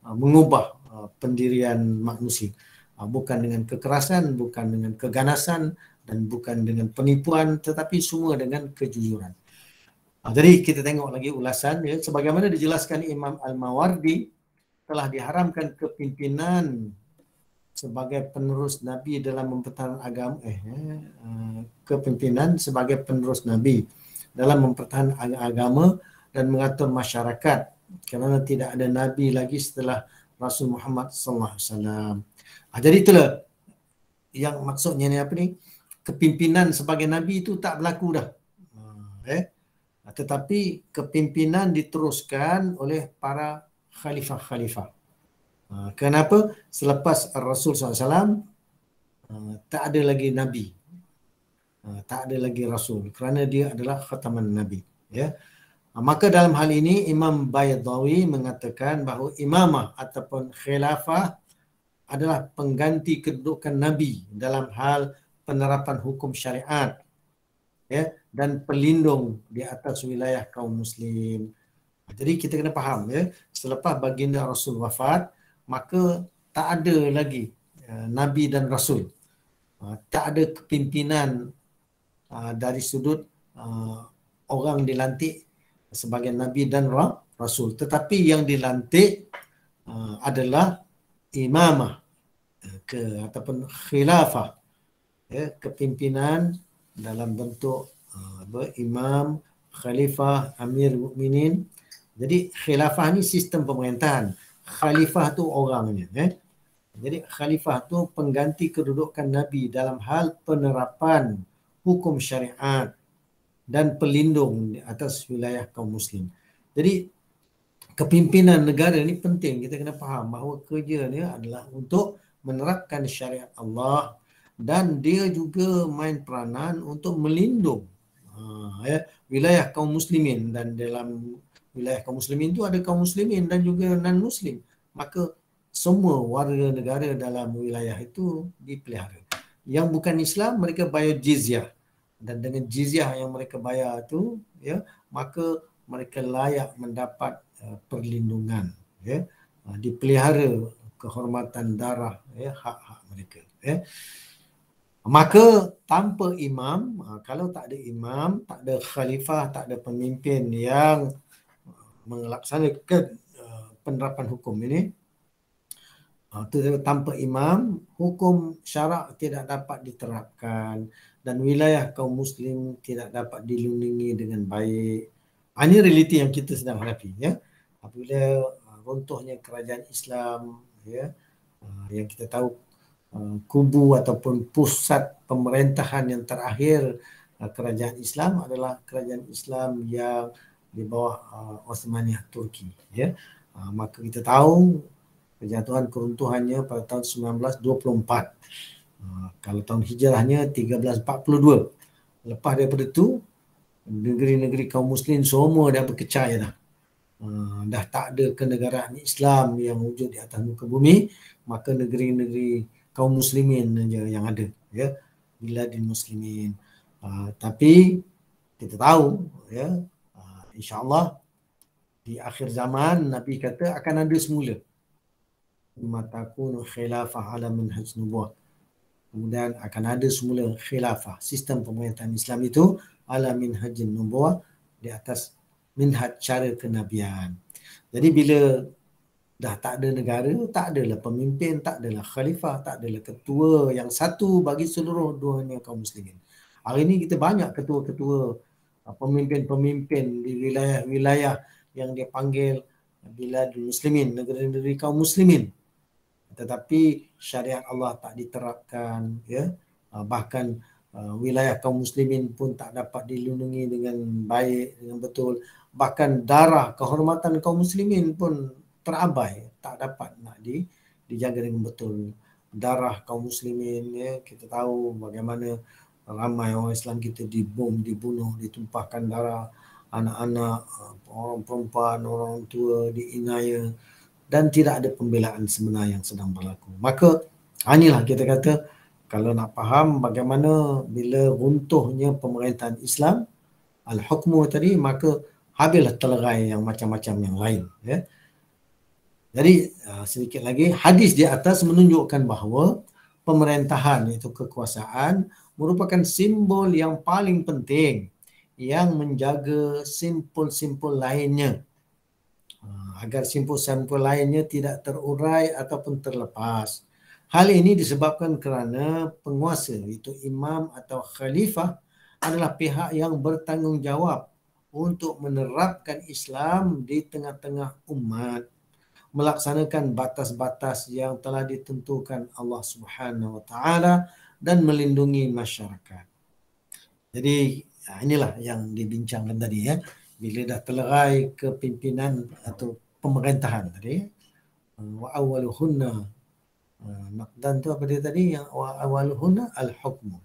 mengubah pendirian manusia. Bukan dengan kekerasan, bukan dengan keganasan, dan bukan dengan penipuan, tetapi semua dengan kejujuran. Jadi kita tengok lagi ulasan, sebagaimana dijelaskan Imam Al-Mawardi, telah diharamkan kepimpinan sebagai penerus Nabi dalam mempertahankan agama, kepimpinan sebagai penerus Nabi dalam mempertahankan agama dan mengatur masyarakat, kerana tidak ada Nabi lagi setelah Rasul Muhammad SAW. Jadi itulah yang maksudnya ni kepimpinan sebagai Nabi itu tak berlaku dah. Tetapi kepimpinan diteruskan oleh para khalifah-khalifah. Kenapa? Selepas Rasul SAW tak ada lagi Nabi, tak ada lagi Rasul, kerana dia adalah khataman Nabi. Maka dalam hal ini Imam Baydawi mengatakan bahawa imamah ataupun khilafah adalah pengganti kedudukan Nabi dalam hal penerapan hukum syariat, dan pelindung di atas wilayah kaum muslim. Jadi kita kena faham, selepas baginda Rasul wafat, maka tak ada lagi Nabi dan Rasul. Tak ada kepimpinan dari sudut orang dilantik sebagai Nabi dan Rasul. Tetapi yang dilantik adalah imamah, ataupun khilafah, ya, kepimpinan dalam bentuk imam, khalifah, amir mukminin. Jadi khilafah ni sistem pemerintahan, khalifah tu orangnya, Jadi khalifah tu pengganti kedudukan Nabi dalam hal penerapan hukum syariat dan pelindung di atas wilayah kaum muslim. Jadi kepimpinan negara ni penting, kita kena faham bahawa kerja dia adalah untuk menerapkan syariat Allah dan dia juga main peranan untuk melindung wilayah kaum muslimin, dan dalam wilayah kaum muslimin tu ada kaum muslimin dan juga non muslim. Maka semua warga negara dalam wilayah itu dipelihara. Yang bukan Islam mereka bayar jizyah, dan dengan jizyah yang mereka bayar tu, ya, maka mereka layak mendapat perlindungan, ya, dipelihara kehormatan darah, ya, hak-hak mereka, ya. Maka tanpa imam, kalau tak ada imam, tak ada khalifah, tak ada pemimpin yang melaksanakan penerapan hukum ini, tanpa imam, hukum syarak tidak dapat diterapkan dan wilayah kaum muslim tidak dapat dilindungi dengan baik. Ini realiti yang kita sedang hadapi, ya. Apabila runtuhnya kerajaan Islam, ya, yang kita tahu kubu ataupun pusat pemerintahan yang terakhir kerajaan Islam adalah kerajaan Islam yang di bawah Osmaniyah Turki, ya. Maka kita tahu kejatuhan keruntuhannya pada tahun 1924. Kalau tahun hijrahnya 1342. Lepas daripada itu, negeri-negeri kaum muslim semua dah berkecai dah. Dah tak ada kenegaraan Islam yang wujud di atas muka bumi, maka negeri-negeri kaum muslimin saja yang ada, ya, biladil muslimin. Tapi kita tahu, ya, insya-Allah di akhir zaman Nabi kata akan ada semula matakunu khilafah ala minhaj nubuwah. Kemudian akan ada semula khilafah, sistem pemerintahan Islam itu ala minhaj nubuwah, di atas minhaj cara kenabian. Jadi bila dah tak ada negara, tak adalah pemimpin, tak adalah khalifah, tak adalah ketua yang satu bagi seluruh dunia kaum muslimin. Hari ini kita banyak ketua-ketua, pemimpin-pemimpin di wilayah-wilayah yang dia panggil biladul muslimin, negeri-negeri kaum muslimin. Tetapi syariat Allah tak diterapkan, ya. Bahkan wilayah kaum muslimin pun tak dapat dilindungi dengan baik, dengan betul. Bahkan darah kehormatan kaum muslimin pun terabai, tak dapat nak dijaga dengan betul. Darah kaum muslimin, ya, kita tahu bagaimana ramai orang Islam kita dibom, dibunuh, ditumpahkan darah, anak-anak, orang perempuan, orang tua diinaya, dan tidak ada pembelaan sebenar yang sedang berlaku. Maka inilah kita kata, kalau nak faham bagaimana bila runtuhnya pemerintahan Islam, al-hukmu tadi, maka habislah telerai yang macam-macam yang lain, ya. Jadi sedikit lagi, hadis di atas menunjukkan bahawa pemerintahan, iaitu kekuasaan, merupakan simbol yang paling penting yang menjaga simpul-simpul lainnya, agar simpul-simpul lainnya tidak terurai ataupun terlepas. Hal ini disebabkan kerana penguasa, iaitu imam atau khalifah, adalah pihak yang bertanggungjawab untuk menerapkan Islam di tengah-tengah umat, melaksanakan batas-batas yang telah ditentukan Allah Subhanahu Wa Taala dan melindungi masyarakat. Jadi inilah yang dibincangkan tadi, ya. Bila dah terlerai kepimpinan atau pemerintahan tadi, wa awaluhunna, naqdan tu apa dia tadi, yang wa awaluhunna al-hukmu.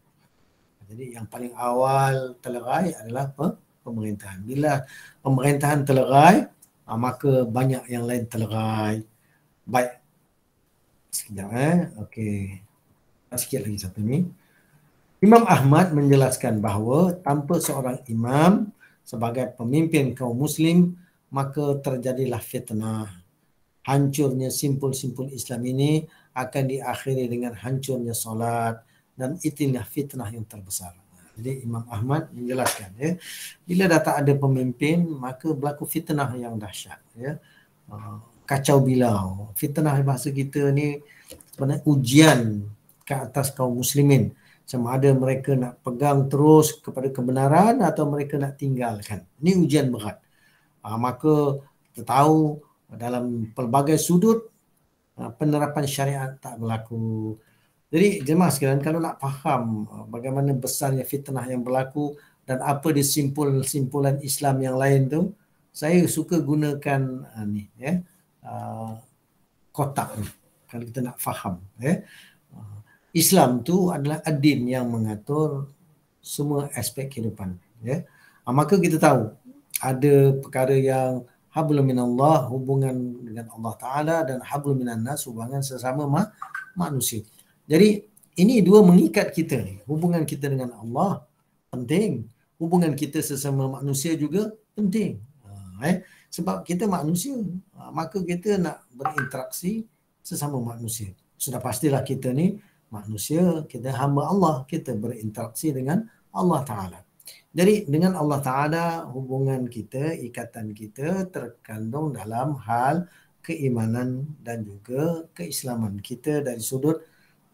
Jadi yang paling awal terlerai adalah pemerintahan. Bila pemerintahan terlerai, maka banyak yang lain terlerai. Baik. Sekejap, okey. Sikit lagi satu ni. Imam Ahmad menjelaskan bahawa tanpa seorang imam sebagai pemimpin kaum muslim, maka terjadilah fitnah. Hancurnya simpul-simpul Islam ini akan diakhiri dengan hancurnya solat, dan itulah fitnah yang terbesar. Jadi Imam Ahmad menjelaskan, ya, bila dah tak ada pemimpin, maka berlaku fitnah yang dahsyat, ya. Kacau bilau. Fitnah bahasa kita ni sebenarnya ujian ke atas kaum muslimin, sama ada mereka nak pegang terus kepada kebenaran atau mereka nak tinggalkan. Ini ujian berat. Maka kita tahu dalam pelbagai sudut penerapan syariat tak berlaku. Jadi jemaah sekalian, kalau nak faham bagaimana besarnya fitnah yang berlaku dan apa dia simpulan Islam yang lain tu, saya suka gunakan kotak ni kalau kita nak faham. Islam tu adalah adin yang mengatur semua aspek kehidupan. Maka kita tahu ada perkara yang hablum minallah, hubungan dengan Allah Ta'ala, dan hablum minan nas, hubungan sesama manusia. Jadi ini dua mengikat kita ni. Hubungan kita dengan Allah penting, hubungan kita sesama manusia juga penting. Sebab kita manusia, maka kita nak berinteraksi sesama manusia. Sudah pastilah kita ni manusia, kita hamba Allah, kita berinteraksi dengan Allah Ta'ala. Jadi dengan Allah Ta'ala hubungan kita, ikatan kita terkandung dalam hal keimanan dan juga keislaman kita dari sudut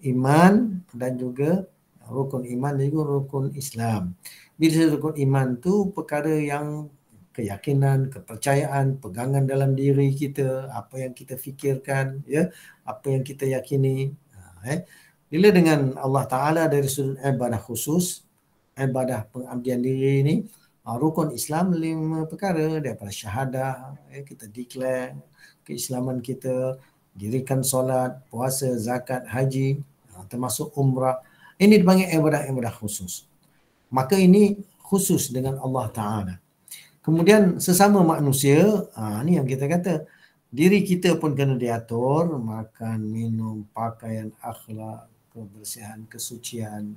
iman dan juga rukun iman dan juga rukun Islam. Bila rukun iman tu perkara yang keyakinan, kepercayaan, pegangan dalam diri kita, apa yang kita fikirkan, apa yang kita yakini. Bila dengan Allah Ta'ala dari sudut ibadah khusus, ibadah pengabdian diri ni, rukun Islam 5 perkara, daripada syahadah, kita declare keislaman kita, dirikan solat, puasa, zakat, haji, termasuk umrah. Ini dipanggil ibadah-ibadah khusus. Maka ini khusus dengan Allah Ta'ala. Kemudian sesama manusia, ni yang kita kata, diri kita pun kena diatur, makan, minum, pakaian, akhlak, kebersihan, kesucian.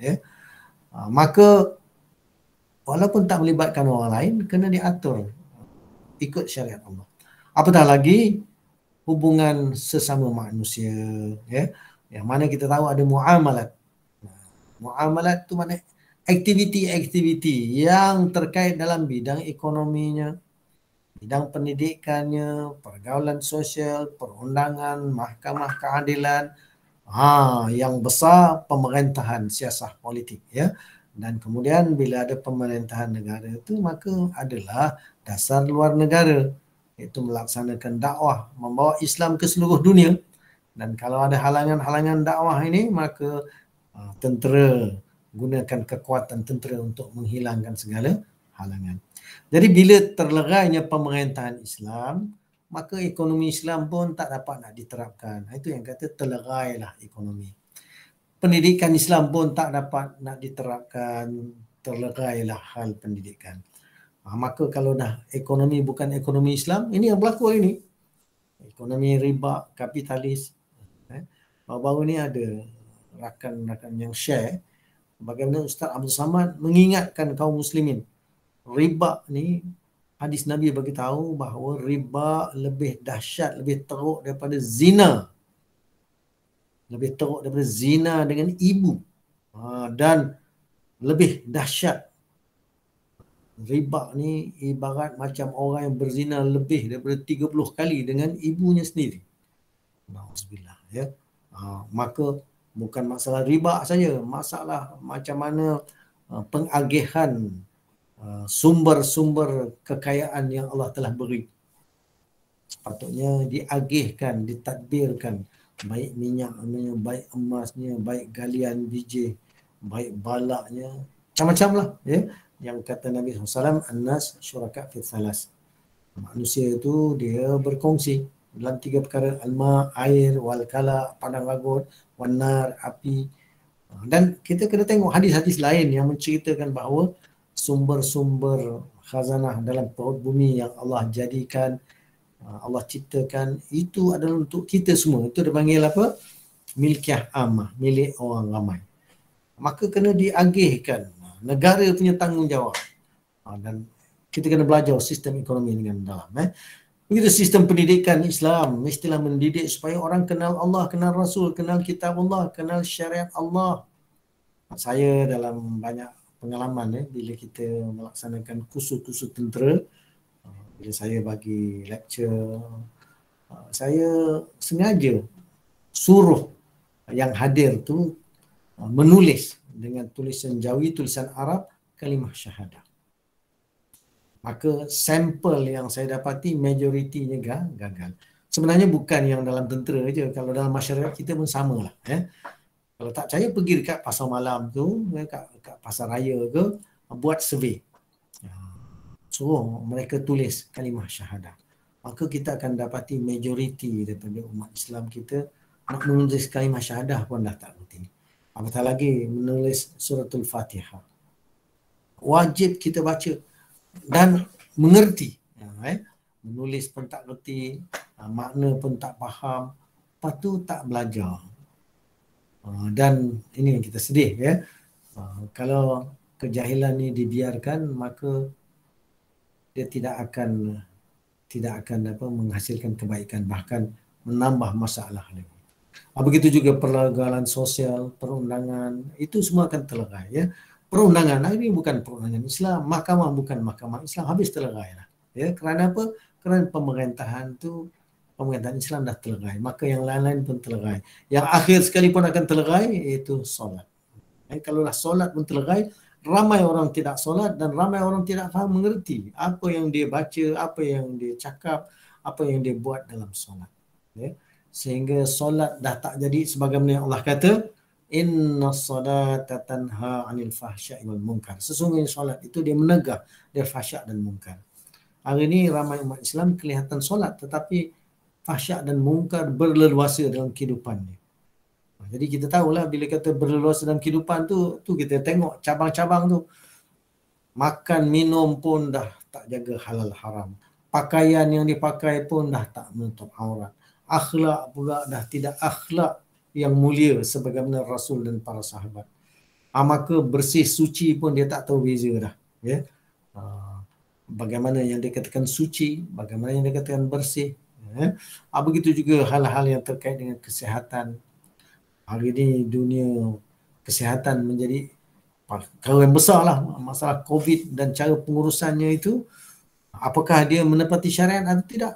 Maka walaupun tak melibatkan orang lain, kena diatur ikut syariat Allah. Apatah lagi hubungan sesama manusia, yang mana kita tahu ada muamalat. Muamalat tu mana aktiviti-aktiviti yang terkait dalam bidang ekonominya, bidang pendidikannya, pergaulan sosial, perundangan, mahkamah keadilan, yang besar pemerintahan, siasah politik, dan kemudian bila ada pemerintahan negara itu, maka adalah dasar luar negara, iaitu melaksanakan dakwah, membawa Islam ke seluruh dunia. Dan kalau ada halangan-halangan dakwah ini, maka tentera gunakan kekuatan tentera untuk menghilangkan segala halangan. Jadi bila terlerainya pemerintahan Islam, maka ekonomi Islam pun tak dapat nak diterapkan. Itu yang kata terlerailah ekonomi. Pendidikan Islam pun tak dapat nak diterapkan, terlerailah hal pendidikan. Maka kalau dah ekonomi bukan ekonomi Islam, ini yang berlaku hari ini. Ekonomi riba, kapitalis. Baru-baru ni ada rakan-rakan yang share bagaimana Ustaz Abdul Samad mengingatkan kaum muslimin. Riba ni, hadis Nabi bagi tahu bahawa riba lebih dahsyat, lebih teruk daripada zina. Lebih teruk daripada zina dengan ibu. Dan lebih dahsyat. Riba ni ibarat macam orang yang berzina lebih daripada 30 kali dengan ibunya sendiri. Nauzubillah, maka bukan masalah riba saja, masalah macam mana pengagihan sumber-sumber kekayaan yang Allah telah beri. Sepatutnya diagihkan, ditadbirkan, baik minyaknya, baik emasnya, baik galian biji, baik balaknya, macam-macam lah. Yang kata Nabi SAW, An-nas syuraka fi thalas. Manusia itu dia berkongsi dalam 3 perkara, alma, air, wal kala, padang lagut, wanar, api. Dan kita kena tengok hadis-hadis lain yang menceritakan bahawa sumber-sumber khazanah dalam perut bumi yang Allah jadikan, Allah ciptakan, itu adalah untuk kita semua. Itu dipanggil apa? Milkiyah ammah, milik orang ramai. Maka kena diagihkan. Negara punya tanggungjawab. Dan kita kena belajar sistem ekonomi dengan dalam. Begitu sistem pendidikan Islam, mestilah mendidik supaya orang kenal Allah, kenal Rasul, kenal kitab Allah, kenal syariat Allah. Saya dalam banyak pengalaman bila kita melaksanakan kursus-kursus tentera, bila saya bagi lecture, saya sengaja suruh yang hadir tu menulis dengan tulisan Jawi, tulisan Arab, kalimah syahadah. Maka sampel yang saya dapati majoritinya gagal. Sebenarnya bukan yang dalam tentera je, kalau dalam masyarakat kita pun sama lah. Kalau tak percaya pergi dekat pasar malam tu, kat pasar raya ke, buat survey. Suruh mereka tulis kalimah syahadah. Maka kita akan dapati majoriti daripada umat Islam kita nak menulis kalimah syahadah pun dah tak berhenti. Apatah lagi menulis suratul Fatihah. Wajib kita baca dan mengerti. Menulis pun tak kerti, makna pun tak faham, lepas tu tak belajar. Dan ini yang kita sedih ya. Kalau kejahilan ni dibiarkan, maka dia tidak akan menghasilkan kebaikan, bahkan menambah masalah lagi. Begitu juga pergaulan sosial, perundangan, itu semua akan terlerai ya. Perundangan ini bukan perundangan Islam, mahkamah bukan mahkamah Islam, habis terlerai lah. Ya, kerana apa? Kerana pemerintahan Islam dah terlerai, maka yang lain-lain pun terlerai. Yang akhir sekali pun akan terlerai, iaitu solat. Kalaulah solat pun terlerai, ramai orang tidak solat dan ramai orang tidak faham mengerti apa yang dia baca, apa yang dia cakap, apa yang dia buat dalam solat. Ya. Sehingga solat dah tak jadi sebagaimana yang Allah kata, inna salata tanha 'anil fahsya'i wal munkar. Sesungguhnya solat itu dia menegah dari fahsyak dan munkar. Hari ini ramai umat Islam kelihatan solat tetapi fahsyak dan munkar berleluasa dalam kehidupannya. Jadi kita tahulah bila kata berleluasa dalam kehidupan tu kita tengok cabang-cabang tu. Makan minum pun dah tak jaga halal haram. Pakaian yang dipakai pun dah tak menutup aurat. Akhlak pula dah tidak akhlak yang mulia sebagaimana Rasul dan para sahabat. Maka bersih suci pun dia tak tahu beza dah. Ya. Bagaimana yang dikatakan suci, bagaimana yang dikatakan bersih. Ya. Begitu juga hal-hal yang terkait dengan kesihatan. Hari ini dunia kesihatan menjadi perkara yang besar lah. Masalah COVID dan cara pengurusannya itu, apakah dia menepati syariat atau tidak?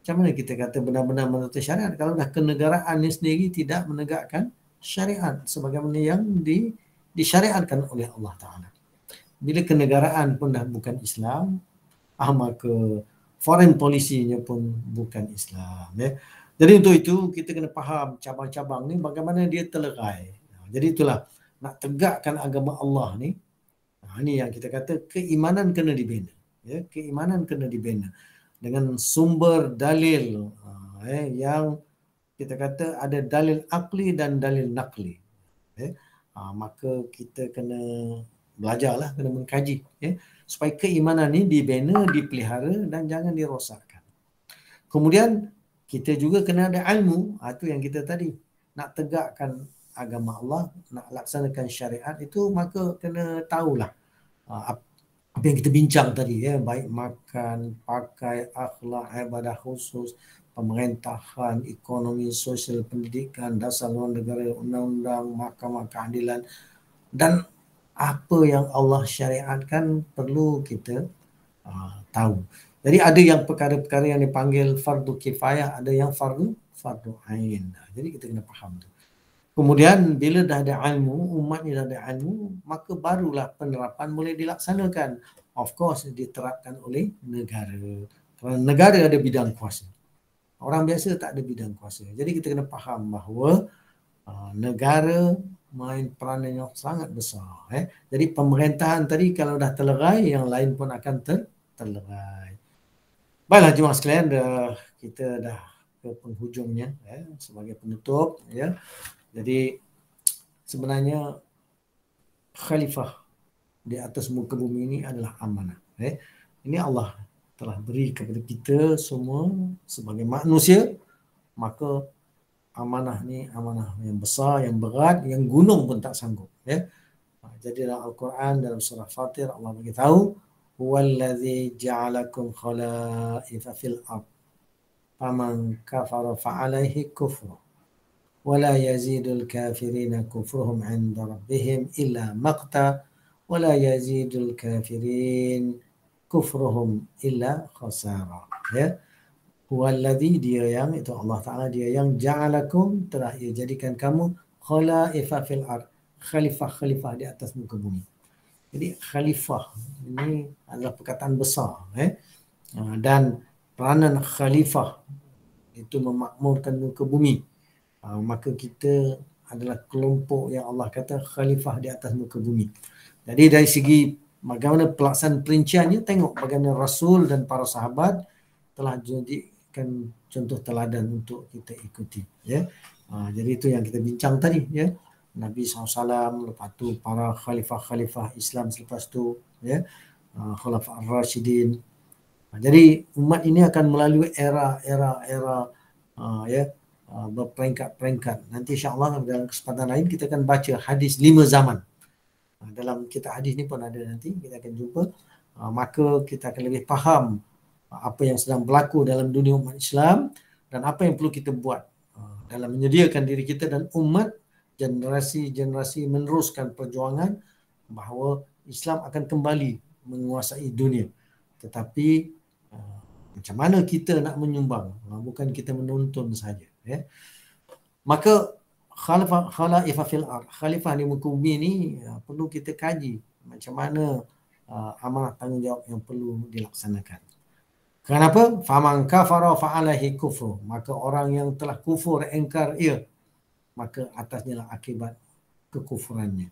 Macam mana kita kata benar-benar menepati syariat kalau dah kenegaraan ini sendiri tidak menegakkan syariat sebagaimana yang disyariatkan oleh Allah Ta'ala. Bila kenegaraan pun dah bukan Islam, maka foreign policy-nya pun bukan Islam. Ya. Jadi untuk itu kita kena faham cabang-cabang ni bagaimana dia terlerai. Jadi itulah nak tegakkan agama Allah ni. Ini yang kita kata keimanan kena dibina. Ya, keimanan kena dibina dengan sumber dalil yang kita kata ada dalil akli dan dalil nakli. Ya. Maka kita kena belajarlah, kena mengkaji. Ya, supaya keimanan ni dibina, dipelihara dan jangan dirosakkan. Kemudian kita juga kena ada ilmu. Itu yang kita tadi. Nak tegakkan agama Allah, nak laksanakan syariat itu, maka kena tahulah apa yang kita bincang tadi. Ya, baik makan, pakai, akhlak, ibadah khusus, pemerintahan, ekonomi, sosial, pendidikan, dasar luar negara, undang-undang, mahkamah keadilan. Dan apa yang Allah syariatkan perlu kita tahu. Jadi ada yang perkara-perkara yang dipanggil fardu kifayah, ada yang fardu ain. Jadi kita kena faham tu. Kemudian bila dah ada ilmu, umat ni dah ada ilmu, maka barulah penerapan boleh dilaksanakan. Of course diterapkan oleh negara. Kerana negara ada bidang kuasa. Orang biasa tak ada bidang kuasa. Jadi kita kena faham bahawa negara main peranan yang sangat besar. Jadi pemerintahan tadi kalau dah terlerai, yang lain pun akan terlerai. Baiklah jemaah sekalian, kita dah ke penghujungnya sebagai penutup. Ya. Jadi sebenarnya khalifah di atas muka bumi ini adalah amanah. Ini Allah telah beri kepada kita semua sebagai manusia, maka amanah ni amanah yang besar, yang berat, yang gunung pun tak sanggup. Jadi dalam Al-Quran, dalam surah Fatir, Allah beritahu, huwallazi ja'alakum khalaifa fil ard faman kafara fa'alaihi kufru wa la yazidul kafirina kufruhum 'inda rabbihim illa maqta wa la yazidul kafirin kufruhum illa khasara. Ya. Huwallazi, dia yang, itu Allah Ta'ala, dia yang ja'alakum, telah ia jadikan kamu Khalaifa fil ard, khalifah di atas muka bumi. Jadi khalifah ini adalah perkataan besar, dan peranan khalifah itu memakmurkan muka bumi. Maka kita adalah kelompok yang Allah kata khalifah di atas muka bumi. Jadi dari segi bagaimana pelaksanaan perinciannya, tengok bagaimana Rasul dan para sahabat telah jadikan contoh teladan untuk kita ikuti. Jadi itu yang kita bincang tadi. Nabi SAW, lepas tu para khalifah-khalifah Islam selepas tu, Khulafa ar-Rashidin. Jadi umat ini akan melalui era berperingkat-peringkat. Nanti insya-Allah dalam kesempatan lain kita akan baca hadis 5 zaman. Dalam kitab hadis ni pun ada, nanti kita akan jumpa. Maka kita akan lebih faham apa yang sedang berlaku dalam dunia umat Islam dan apa yang perlu kita buat dalam menyediakan diri kita dan umat generasi-generasi meneruskan perjuangan bahawa Islam akan kembali menguasai dunia. Tetapi macam mana kita nak menyumbang, bukan kita menonton saja. Maka khalifah fil ard, khalifah di muka bumi ni perlu kita kaji macam mana amanah tanggungjawab yang perlu dilaksanakan. Kenapa? Faman kafara fa'alaihi kufru, maka orang yang telah kufur, engkar ia, maka atasnya lah akibat kekufurannya.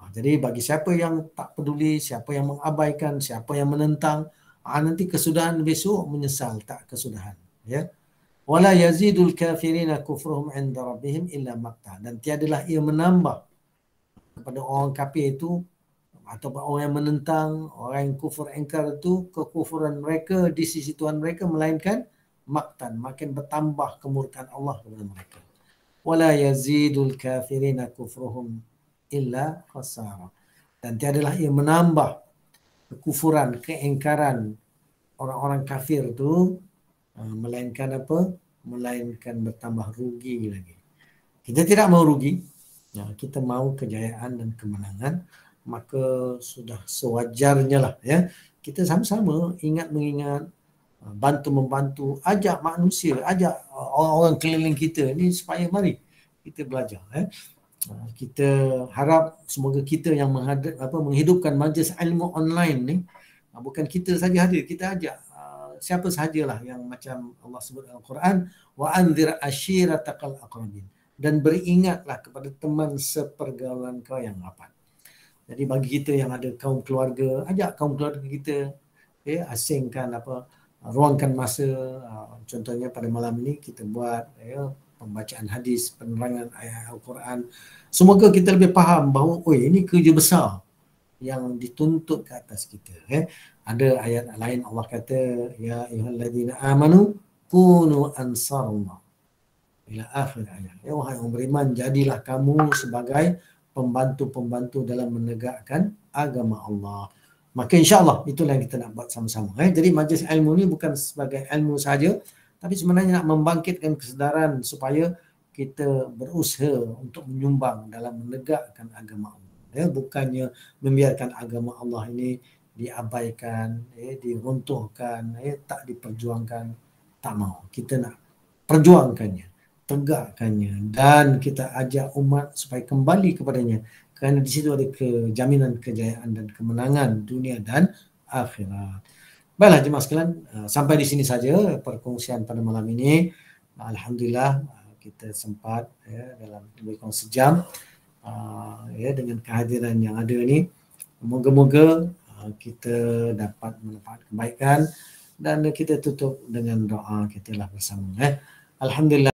Jadi bagi siapa yang tak peduli, siapa yang mengabaikan, siapa yang menentang, nanti kesudahan besok menyesal tak kesudahan. Wala yazidul kafirina kufruhum 'inda rabbihim illa maqta, dan tiadalah ia menambah kepada orang kafir itu atau orang yang menentang, orang yang kufur engkar itu, kekufuran mereka di sisi Tuhan mereka, melainkan maqtan, makin bertambah kemurkaan Allah kepada mereka. Wala yazidul kafirina kufruhum illa khasara, dan tiadalah ia menambah kekufuran, keengkaran orang-orang kafir itu melainkan apa? Melainkan bertambah rugi lagi. Kita tidak mau rugi, kita mau kejayaan dan kemenangan. Maka sudah sewajarnya lah kita sama-sama mengingat, bantu-membantu, ajak manusia, ajak orang-orang keliling kita ni supaya mari kita belajar. Kita harap semoga kita yang menghidupkan majlis ilmu online ni, bukan kita saja hadir, kita ajak siapa sahajalah yang macam Allah sebut dalam Al-Quran, wa anzir ashiratakal aqrabin, dan beringatlah kepada teman sepergaulan kau yang rapat. Jadi bagi kita yang ada kaum keluarga, ajak kaum keluarga kita, asingkan ruangkan masa. Contohnya pada malam ini kita buat pembacaan hadis, penerangan ayat Al-Quran. Semoga kita lebih faham bahawa ini kerja besar yang dituntut ke atas kita. Ada ayat lain Allah kata, ya ayyuhalladzina amanu kunu ansarallah, ila akhir ayat. Wahai orang beriman, jadilah kamu sebagai pembantu-pembantu dalam menegakkan agama Allah. Maka insya-Allah itulah yang kita nak buat sama-sama. Jadi majlis ilmu ni bukan sebagai ilmu saja, tapi sebenarnya nak membangkitkan kesedaran supaya kita berusaha untuk menyumbang dalam menegakkan agama Allah. Bukannya membiarkan agama Allah ini diabaikan, diruntuhkan, tak diperjuangkan. Tak mau. Kita nak perjuangkannya, tegakkannya, dan kita ajak umat supaya kembali kepadanya, kerana di situ ada jaminan kejayaan dan kemenangan dunia dan akhirat. Baiklah jemaah sekalian, sampai di sini saja perkongsian pada malam ini. Alhamdulillah kita sempat dalam lebih kurang sejam dengan kehadiran yang ada ni. Moga-moga kita dapat mendapat kebaikan, dan kita tutup dengan doa kita lah bersama. Alhamdulillah.